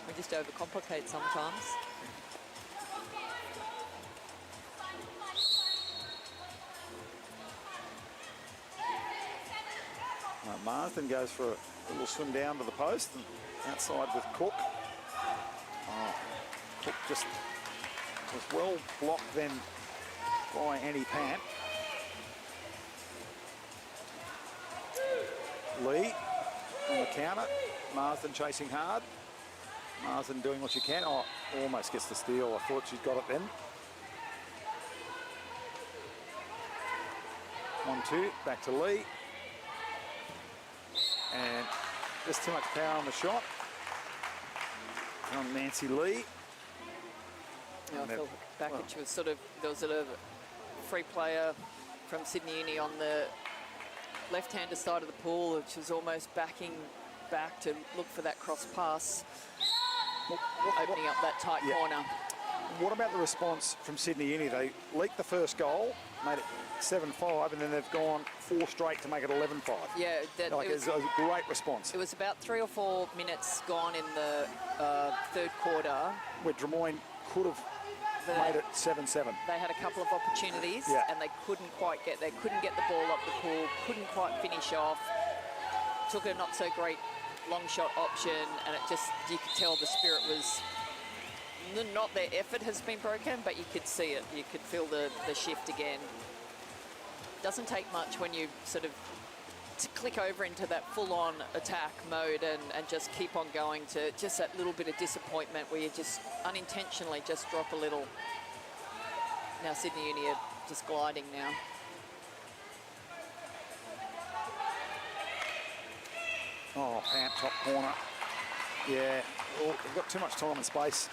We just overcomplicate sometimes. Marsden goes for a little swim down to the post and outside with Cook. Cook just was well blocked then by Annie Pant. Lee on the counter. Marsden chasing hard. Marsden doing what she can. Oh, almost gets the steal. I thought she'd got it then. 1-2, back to Lee. And just too much power on the shot. On Nancy Lee. Yeah, I felt Backage was sort of, there was a free player from Sydney Uni on the left-hander side of the pool, which was almost backing back to look for that cross pass, opening up that tight corner. What about the response from Sydney Uni? They leaked the first goal, made it 7-5, and then they've gone 4 straight to make it 11-5. Yeah, it was a great response. It was about 3 or 4 minutes gone in the third quarter, where Drummoyne could have made it 7-7. They had a couple of opportunities, and they couldn't quite get there. Couldn't get the ball up the pool. Couldn't quite finish off. Took a not so great long shot option, and it just, you could tell the spirit was not their effort has been broken, but you could see it. You could feel the shift again. Doesn't take much when you sort of click over into that full-on attack mode and just keep on going to just that little bit of disappointment where you just unintentionally just drop a little. Now Sydney Uni are just gliding now. Oh, Pant, top corner. Yeah, well, they've got too much time and space.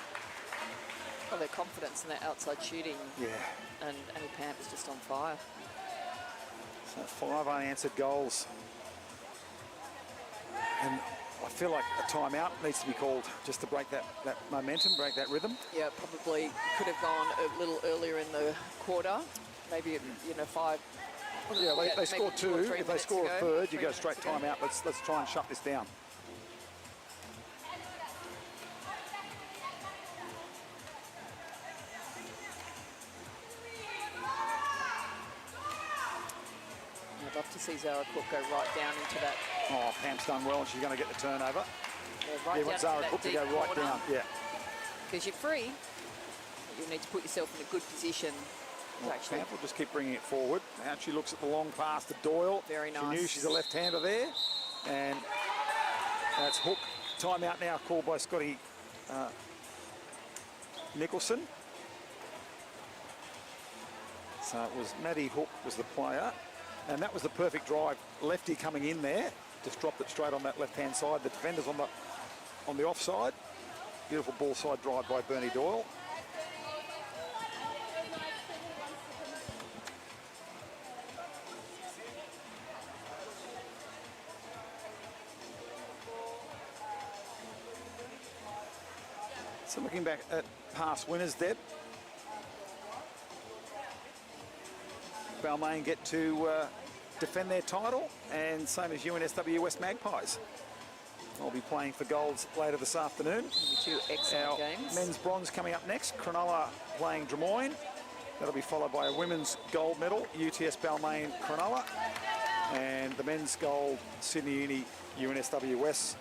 Well, their confidence in their outside shooting. Yeah. And Annie Pant was just on fire. So 5 unanswered goals And I feel like a timeout needs to be called just to break that momentum, break that rhythm. Yeah, probably could have gone a little earlier in the quarter. Maybe, you know, 5. Yeah, they score 2. If they score a third, you go 3 straight minutes ago. timeout. Let's try and shut this down. I'd love to see Zara Cook go right down into that. Oh, Pam's done well, and she's going to get the turnover. Yeah, right You down want into Zara that Cook to deep go right corner. down. Yeah. Because you're free, you need to put yourself in a good position to actually. Pam will just keep bringing it forward. Now she looks at the long pass to Doyle. Very She knew nice. she's a left-hander there. And that's Hook. Timeout now called by Scotty Nicholson. So it was Maddie Hook was the player. And that was the perfect drive. Lefty coming in there. Just dropped it straight on that left-hand side. The defender's on the offside. Beautiful ball side drive by Bernie Doyle. So looking back at past winners, Deb. Balmain get to defend their title, and same as UNSW West Magpies. I'll be playing for golds later this afternoon. Two excellent Our games. men's bronze coming up next. Cronulla playing Drummoyne. That'll be followed by a women's gold medal, UTS Balmain Cronulla. And the men's gold, Sydney Uni, UNSW West.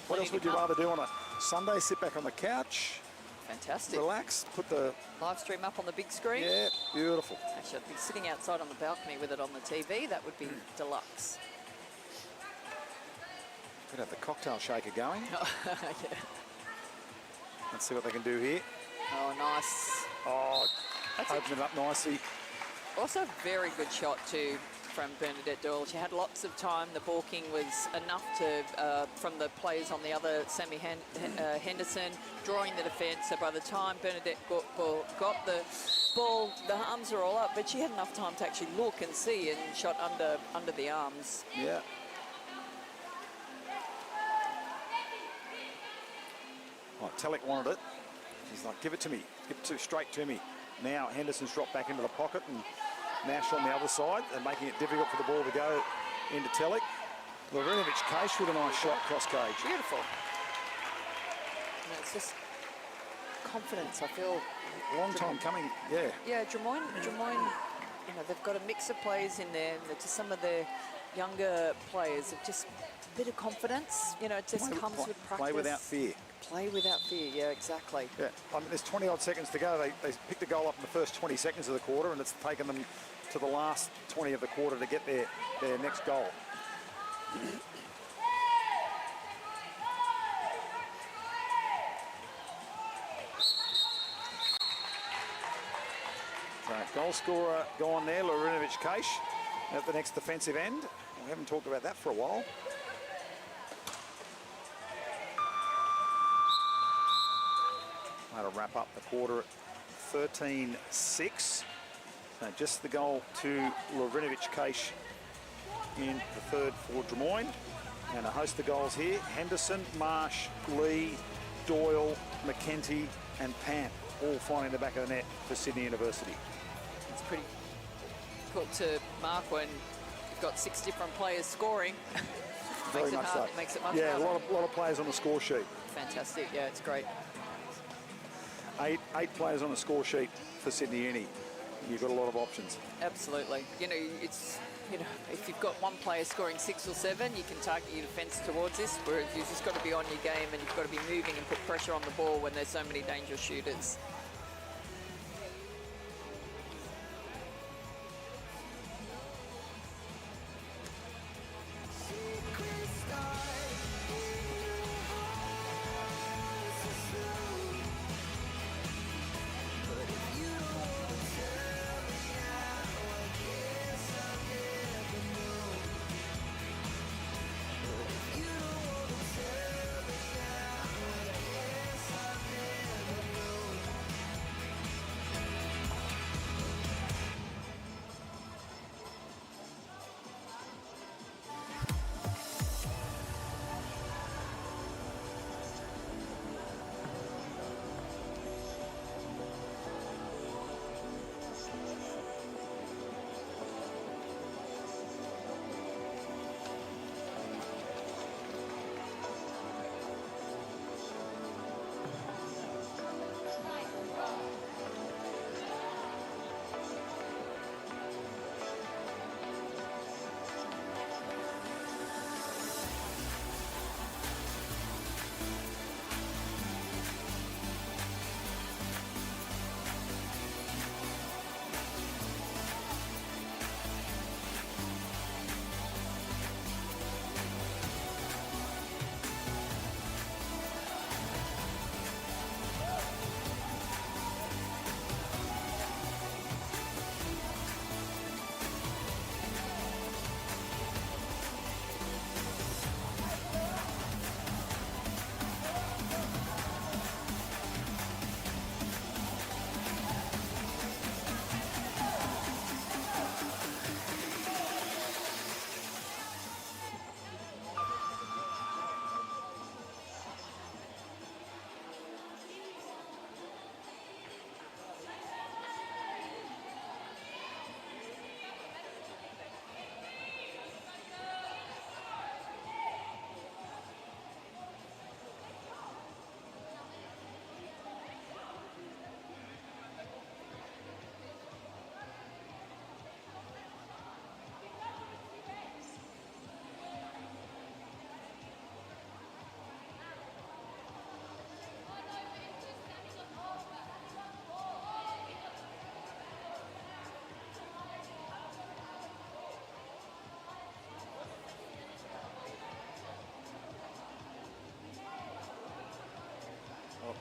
What else would you rather do on a Sunday? Sit back on the couch, Fantastic. relax, put the... Live stream up on the big screen. Yeah, beautiful. Actually, I'd be sitting outside on the balcony with it on the TV. That would be deluxe. Could have the cocktail shaker going. Yeah. Let's see what they can do here. Oh, nice. Oh, That's open it up nicely. Also, very good shot too from Bernadette Doyle. She had lots of time. The balking was enough to from the players on the other, Sammy Henderson, drawing the defence. So by the time Bernadette got the ball, the arms are all up, but she had enough time to actually look and see and shot under the arms. Yeah. Oh, Telek wanted it. He's like, give it to me. Give it straight to me. Now Henderson's dropped back into the pocket and Nash on the other side and making it difficult for the ball to go into Telek. Lovrinovich Case with a nice shot cross cage. Beautiful. And it's just confidence, I feel. Long time coming, yeah. Yeah, Drummoyne, you know, they've got a mix of players in there. To some of their younger players, have just a bit of confidence. You know, it just comes with practice. Play without fear. Play without fear, yeah, exactly. Yeah, I mean, there's 20-odd seconds to go. They picked a goal up in the first 20 seconds of the quarter, and it's taken them to the last 20 of the quarter to get their next goal. So, goal scorer gone there, Lovrinovich Case at the next defensive end. We haven't talked about that for a while. That'll wrap up the quarter at 13-6. So just the goal to Lovrinovich Case in the third for Drummoyne. And a host of goals here. Henderson, Marsh, Lee, Doyle, McKenty and Pant all finding the back of the net for Sydney University. It's pretty cool to mark when you've got 6 different players scoring. Very much so. Makes it much yeah, harder. a lot of players on the score sheet. Fantastic, yeah, it's great. Eight players on the score sheet for Sydney Uni. You've got a lot of options. Absolutely. You know, it's, you know, if you've got one player scoring 6 or 7, you can target your defence towards this, whereas you've just got to be on your game and you've got to be moving and put pressure on the ball when there's so many dangerous shooters.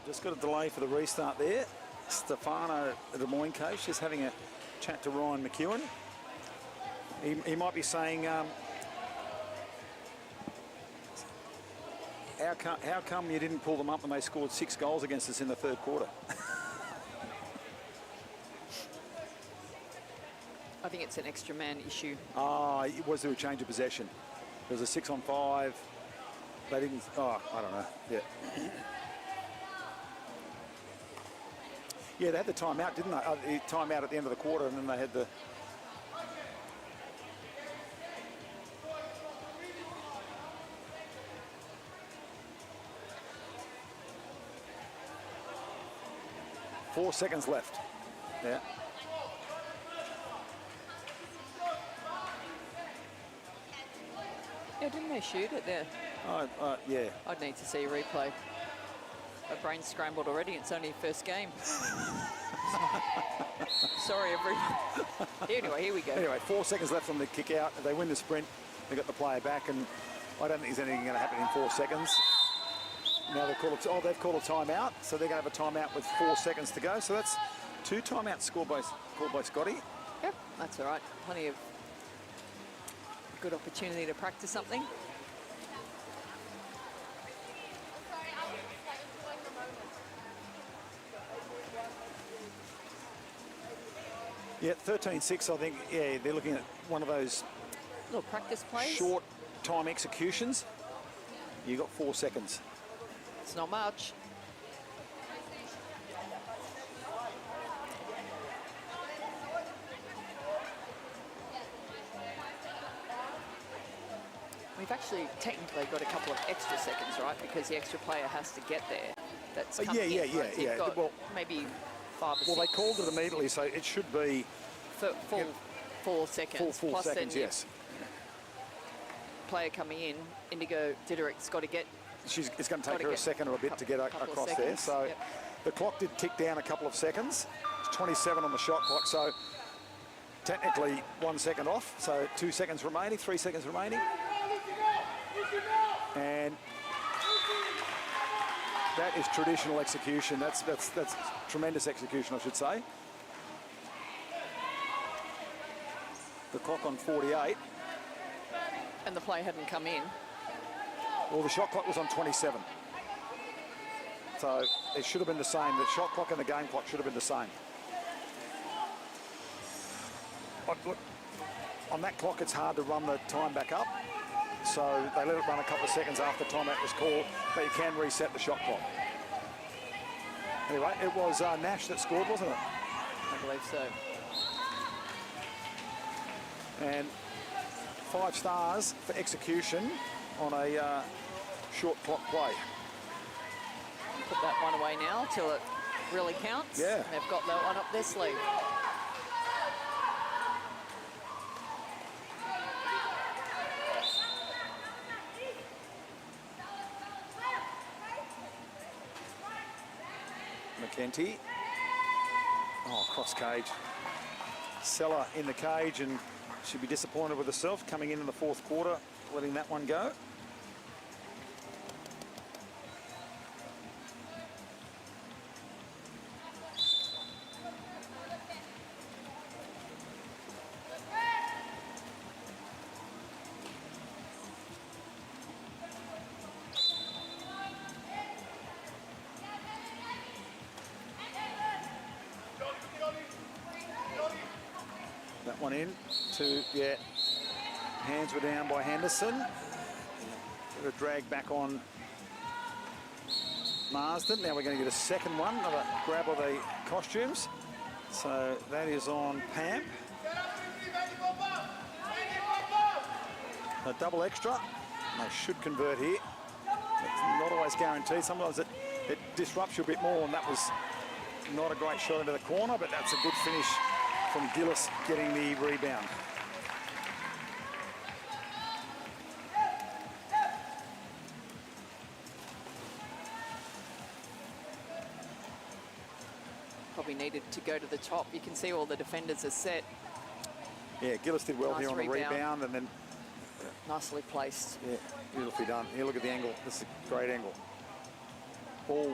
Just got a delay for the restart there. Stefano, the Drummoyne coach, is having a chat to Ryan McEwen. He might be saying, how come you didn't pull them up when they scored 6 goals against us in the third quarter? I think it's an extra man issue. Was there a change of possession? There was a 6-on-5. They didn't, I don't know, yeah. Yeah, they had the timeout, didn't they? Timeout at the end of the quarter, and then they had the... Four seconds left. Yeah. Yeah, didn't they shoot it there? Yeah. I'd need to see a replay. My brain's scrambled already. It's only first game. Sorry, everyone. Anyway, here we go. Anyway, 4 seconds left on the kick out. If they win the sprint, they got the player back, and I don't think there's anything going to happen in 4 seconds. Now they've called they've called a timeout, so they're going to have a timeout with 4 seconds to go. So that's 2 timeouts called by Scotty. Yep, that's all right. Plenty of good opportunity to practice something. Yeah, 13-6, I think. Yeah, they're looking at one of those little practice plays. Short time executions. You got 4 seconds. It's not much. We've actually technically got a couple of extra seconds, right? Because the extra player has to get there. That's coming in, right? So you've got well, maybe 5 or 6. Well, they called it immediately, so it should be full 4 seconds. Full plus seconds, then yes. Player coming in, Indigo Dideric's got to get. It's going to take her a second or a bit to get across there. So yep. The clock did tick down a couple of seconds. It's 27 on the shot clock, so technically 1 second off. So 2 seconds remaining, 3 seconds remaining. And that is traditional execution. That's tremendous execution, I should say. The clock on 48. And the play hadn't come in. Well, the shot clock was on 27. So it should have been the same. The shot clock and the game clock should have been the same. Look, on that clock, it's hard to run the time back up. So they let it run a couple of seconds after timeout was called, but you can reset the shot clock. Anyway, it was Nash that scored, wasn't it? I believe so. And 5 stars for execution on a short clock play. Put that one away now till it really counts. Yeah. And they've got that one up their sleeve. McKenty. Oh, cross cage. Seller in the cage and should be disappointed with herself coming in the 4th quarter, letting that one go. That one in to, yeah, hands were down by Henderson. Got a drag back on Marsden. Now we're going to get a second one, another grab of the costumes. So that is on Pam. A double extra. They should convert here. It's not always guaranteed. Sometimes it disrupts you a bit more, and that was not a great shot into the corner, but that's a good finish from Gillis getting the rebound. Probably needed to go to the top. You can see all the defenders are set. Yeah, Gillis did well Nice here on the rebound, and then nicely placed. yeah, beautifully done. Here, look at the angle. This is a great angle. Ball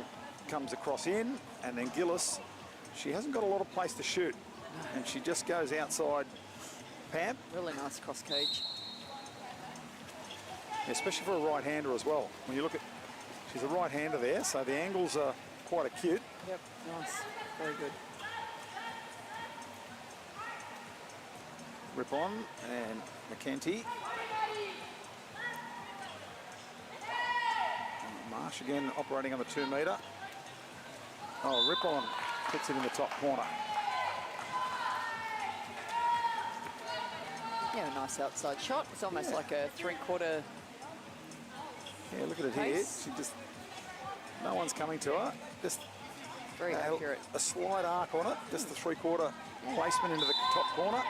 comes across in, and then Gillis, she hasn't got a lot of place to shoot, and she just goes outside Pam. Really nice cross cage. Especially for a right-hander as well. When you look at, she's a right-hander there, so the angles are quite acute. Yep, nice, very good. Rip on, and McKenty. Marsh again operating on the 2 metre. Oh, Rip on hits it in the top corner. Yeah, a nice outside shot. It's almost like a 3/4. Yeah, look at it here. She just, no one's coming to her. Just very accurate. A slight arc on it, just the 3/4 placement into the top corner.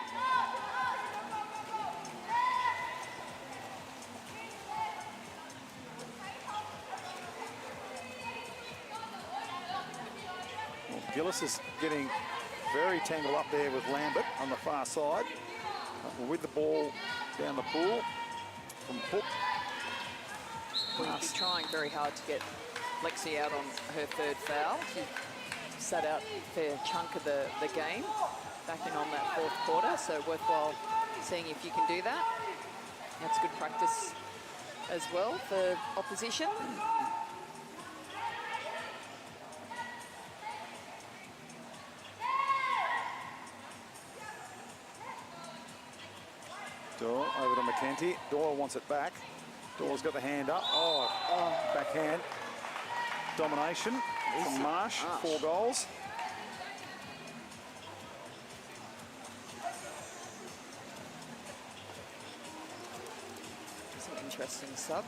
Well, Gillis is getting very tangled up there with Lambert on the far side. With the ball down the pool from Hook. We'll be trying very hard to get Lexi out on her 3rd foul. She sat out a fair chunk of the game, back in on that 4th quarter, so worthwhile seeing if you can do that. That's good practice as well for opposition. Doyle over to McKenty. Doyle wants it back. Doyle's got the hand up. Oh, backhand. Domination from Marsh. 4 goals. It's an interesting sub.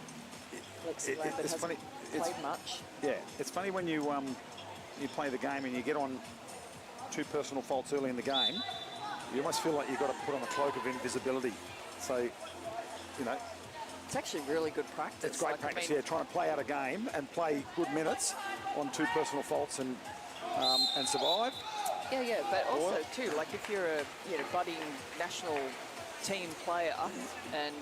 It's funny. Played much. Yeah, it's funny when you play the game and you get on 2 personal faults early in the game. You almost feel like you've got to put on a cloak of invisibility. So, you know. It's actually really good practice. It's great practice, yeah, trying to play out a game and play good minutes on 2 personal faults and survive. Yeah, but also too, like if you're a budding national team player, and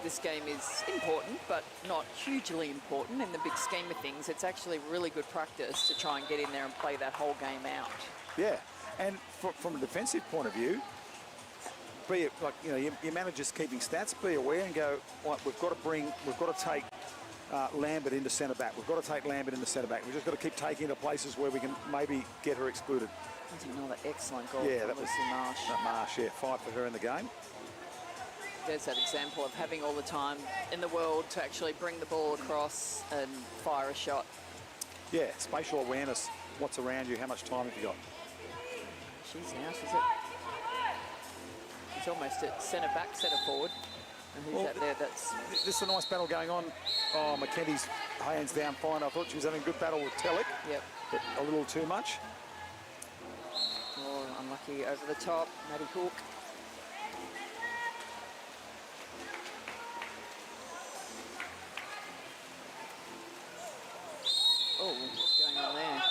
this game is important, but not hugely important in the big scheme of things. It's actually really good practice to try and get in there and play that whole game out. Yeah, and from a defensive point of view, be it like your manager's keeping stats. Be aware and go. Right, we've got to take Lambert into centre back. We've got to take Lambert into centre back. We've just got to keep taking her to places where we can maybe get her excluded. That's another excellent goal. Yeah, from that was Marsh. That Marsh. Yeah, 5 for her in the game. There's that example of having all the time in the world to actually bring the ball across and fire a shot. Yeah, spatial awareness. What's around you? How much time have you got? She's almost at centre back, centre forward. And who's that there? This is a nice battle going on. Oh, McKenty's hands down fine. I thought she was having a good battle with Tellick. Yep. But a little too much. Oh, unlucky over the top. Maddie Hook. Oh, what's going on there?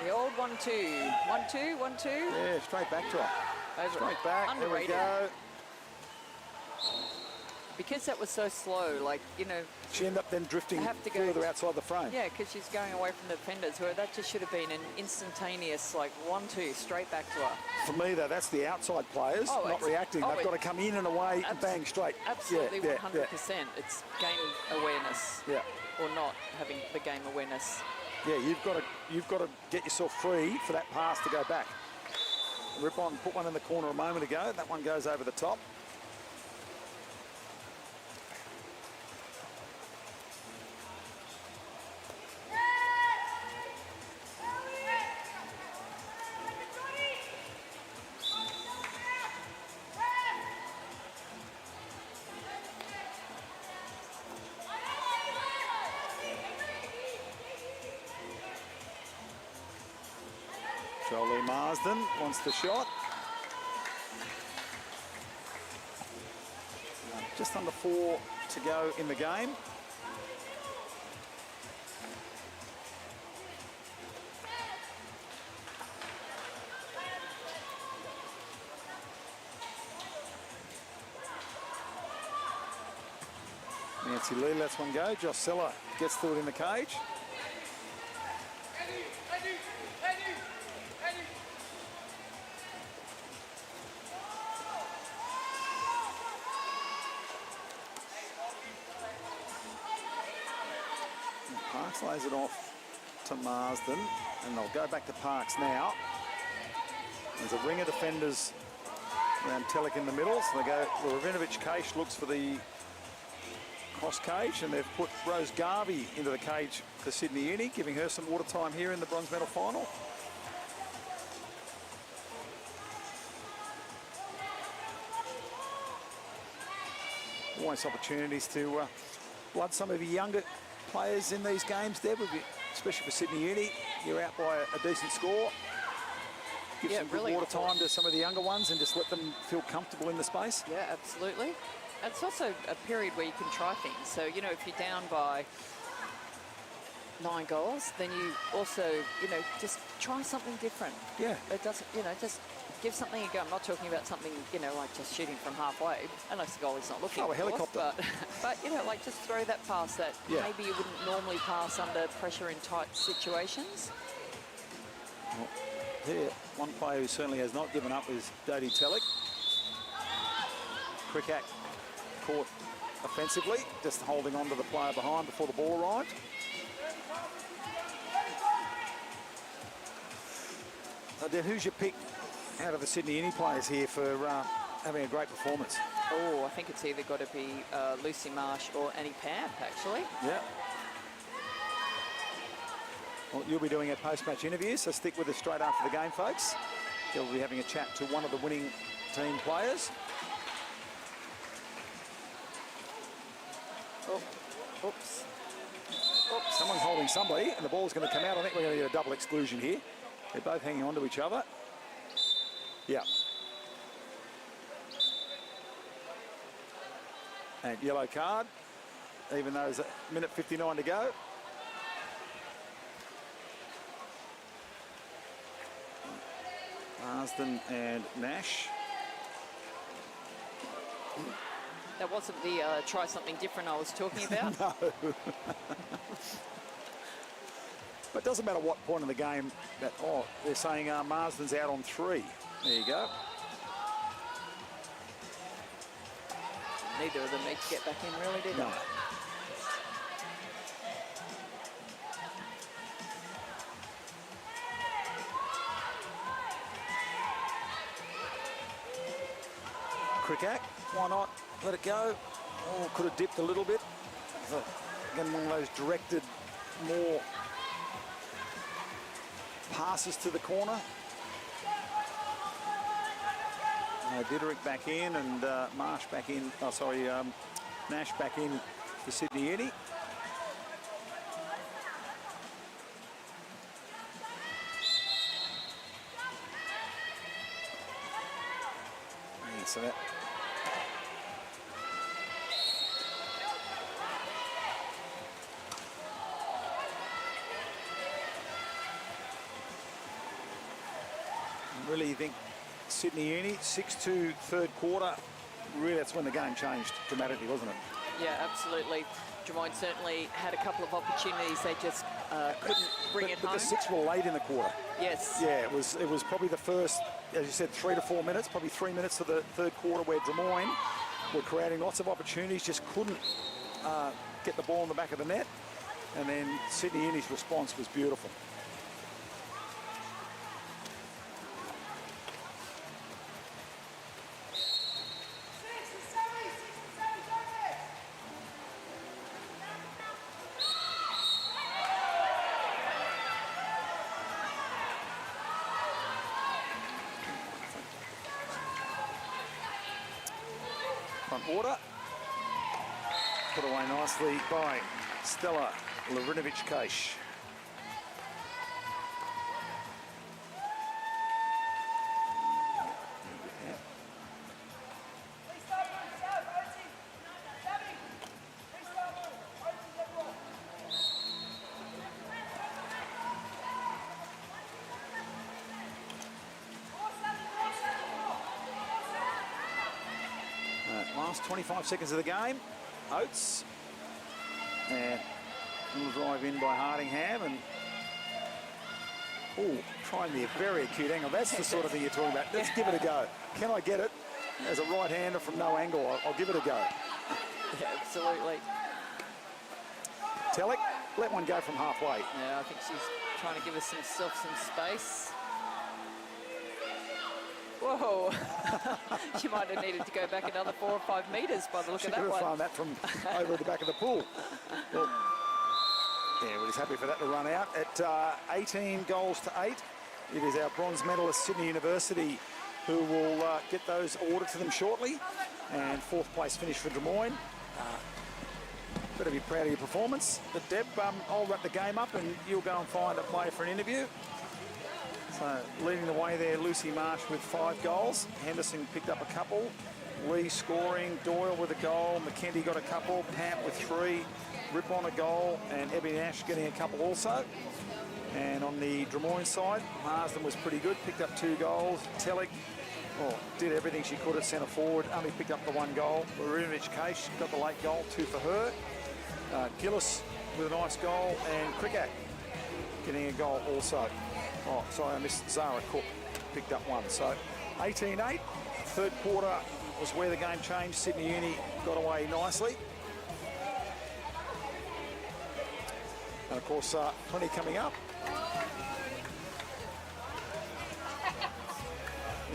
The old 1-2. 1-2, 1-2. Yeah, straight back to her. Straight back. Underrated. There we go. Because that was so slow, She ended up then drifting further outside the frame. Yeah, because she's going away from the defenders, where that just should have been an instantaneous, 1-2, straight back to her. For me, though, that's the outside players not reacting. They've got to come in and away and bang straight. Absolutely, yeah, 100%. Yeah. It's game awareness. Yeah. Or not having the game awareness. Yeah, you've got to get yourself free for that pass to go back. Rip on, put one in the corner a moment ago. That one goes over the top. Jolie Marsden wants the shot. Just under 4 to go in the game. Nancy Lee lets one go. Josh Seller gets through it in the cage. Parks lays it off to Marsden, and they'll go back to Parks now. There's a ring of defenders around Telek in the middle, so they go. Lavrinovich-Case looks for the cross cage, and they've put Rose Garvey into the cage for Sydney Uni, giving her some water time here in the bronze medal final. Always opportunities to blood some of the younger players in these games, Deb, especially for Sydney Uni. You're out by a decent score. Give some good water time to some of the younger ones and just let them feel comfortable in the space. Yeah, absolutely. And it's also a period where you can try things. So, you know, if you're down by 9 goals, then you also, you know, just try something different. Yeah. It doesn't, you know, just give something a go. I'm not talking about something, you know, like just shooting from halfway, unless the goalie's not looking. Oh, a helicopter. But, you know, like just throw that pass that maybe you wouldn't normally pass under pressure in tight situations. Well, here, one player who certainly has not given up is Dodie Telek. Cricket caught offensively, just holding on to the player behind before the ball arrived. So, Deb, who's your pick out of the Sydney Uni players here for having a great performance? Oh, I think it's either got to be Lucy Marsh or Annie Pamp, actually. Yeah. Well, you'll be doing a post-match interview, so stick with us straight after the game, folks. You'll be having a chat to one of the winning team players. Oh, oops. Oops. Someone's holding somebody, and the ball's going to come out. I think we're going to get a double exclusion here. They're both hanging on to each other. Yeah. And yellow card, even though there's a minute 59 to go. Marsden and Nash. That wasn't the try something different I was talking about. No. But it doesn't matter what point in the game that, they're saying Marsden's out on 3. There you go. Neither of them need to get back in, really, did No. they? Cricket, why not? Let it go. Oh, could have dipped a little bit. So, again, one of those directed, more passes to the corner. Diderik back in and Marsh back in. Oh, sorry, Nash back in for Sydney Uni. Yeah, so that. Really, you think Sydney Uni, 6-2 third quarter, really that's when the game changed dramatically, wasn't it? Yeah, absolutely. Drummoyne certainly had a couple of opportunities. They just couldn't bring it home. But the 6 were late in the quarter. Yes. Yeah, it was probably the first, as you said, 3 to 4 minutes, probably 3 minutes of the third quarter where Drummoyne were creating lots of opportunities, just couldn't get the ball in the back of the net. And then Sydney Uni's response was beautiful. Front water. Put away nicely by Stella Lavrinovich-Case. Last 25 seconds of the game. Oates And a little drive in by Hardingham, and trying the very acute angle. That's the sort of thing you're talking about. Let's give it a go. Can I get it? As a right-hander from no angle, I'll give it a go. Yeah, absolutely. Telek, let one go from halfway. Yeah, I think she's trying to give herself some space. Whoa. She might have needed to go back another 4 or 5 metres by the look of that one. She could have thrown that from over at the back of the pool. Well, yeah, we're just happy for that to run out. At 18 goals to 8, it is our bronze medalist, Sydney University, who will get those awarded to them shortly. And 4th place finish for Drummoyne. Better be proud of your performance. But Deb, I'll wrap the game up and you'll go and find a player for an interview. So leading the way there, Lucy Marsh with 5 goals. Henderson picked up a couple. Lee scoring, Doyle with a goal, McKendy got a couple, Pamp with 3, Rip on a goal, and Ebony Ash getting a couple also. And on the Drummoyne side, Marsden was pretty good, picked up 2 goals. Telek did everything she could at centre forward, only picked up the 1 goal. Marinovic Case got the late goal, 2 for her. Gillis with a nice goal, and Cricket getting a goal also. Oh, sorry, I missed Zara Cook, picked up 1. So 18-8, 3rd quarter was where the game changed. Sydney Uni got away nicely. And of course, plenty coming up.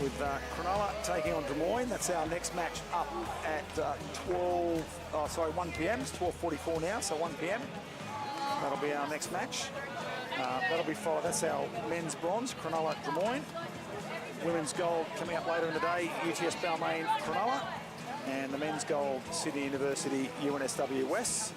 With Cronulla taking on Drummoyne. That's our next match up at 1 p.m. It's 12:44 now, so 1 p.m. That'll be our next match. That'll be followed. That's our men's bronze, Cronulla Drummoyne. Women's gold coming up later in the day, UTS Balmain Cronulla. And the men's gold, Sydney University UNSW West.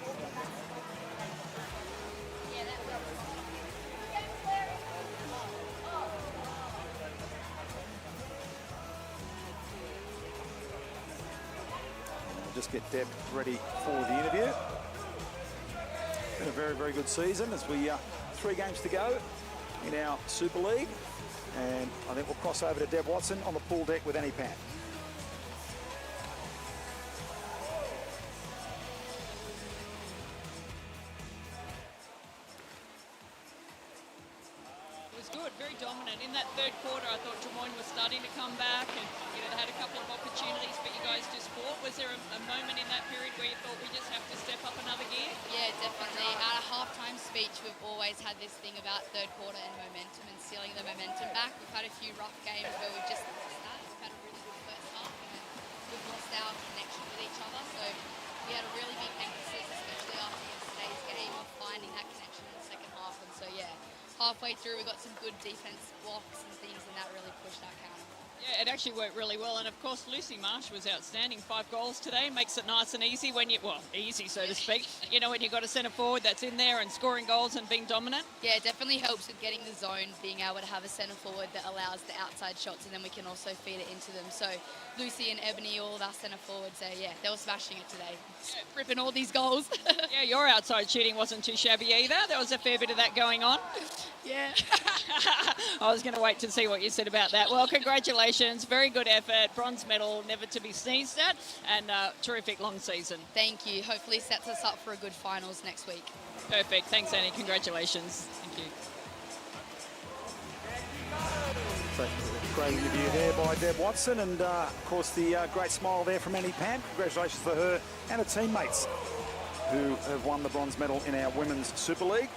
Just get Deb ready for the interview. Been a very, very good season as we 3 games to go in our Super League. And I think we'll cross over to Deb Watson on the pool deck with Annie Pant. It was good, very dominant. In that 3rd quarter, I thought Drummoyne was starting to come back and they had a couple of opportunities, but you guys just fought. Was there a moment in that period where you thought we just have to step up another gear? Yeah, definitely. At a halftime speech, we've always had this thing about 3rd quarter and momentum and stealing the momentum back. We've had a few rough games where we've just lost that. We've had a really good first half and we've lost our connection with each other. So we had a really big emphasis, especially after yesterday's game, of finding that connection in the second half. And so, yeah, halfway through, we got some good defense blocks and things, and that really pushed our counter. Yeah, it actually worked really well. And, of course, Lucy Marsh was outstanding. 5 goals today. Makes it nice and easy when you, easy, so to speak. You know, when you've got a centre forward that's in there and scoring goals and being dominant. Yeah, it definitely helps with getting the zone, being able to have a centre forward that allows the outside shots, and then we can also feed it into them. So Lucy and Ebony, all of our centre forwards, they were smashing it today. Ripping all these goals. Yeah, your outside shooting wasn't too shabby either. There was a fair bit of that going on. Yeah. I was going to wait to see what you said about that. Well, congratulations. Very good effort. Bronze medal, never to be sneezed at, and terrific long season. Thank you. Hopefully sets us up for a good finals next week. Perfect. Thanks, Annie. Congratulations. Thank you. So, great interview there by Deb Watson, and of course the great smile there from Annie Pant. Congratulations to her and her teammates who have won the bronze medal in our Women's Super League.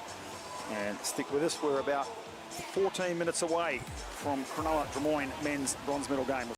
And stick with us, we're about 14 minutes away from Cronulla Drummoyne men's bronze medal game.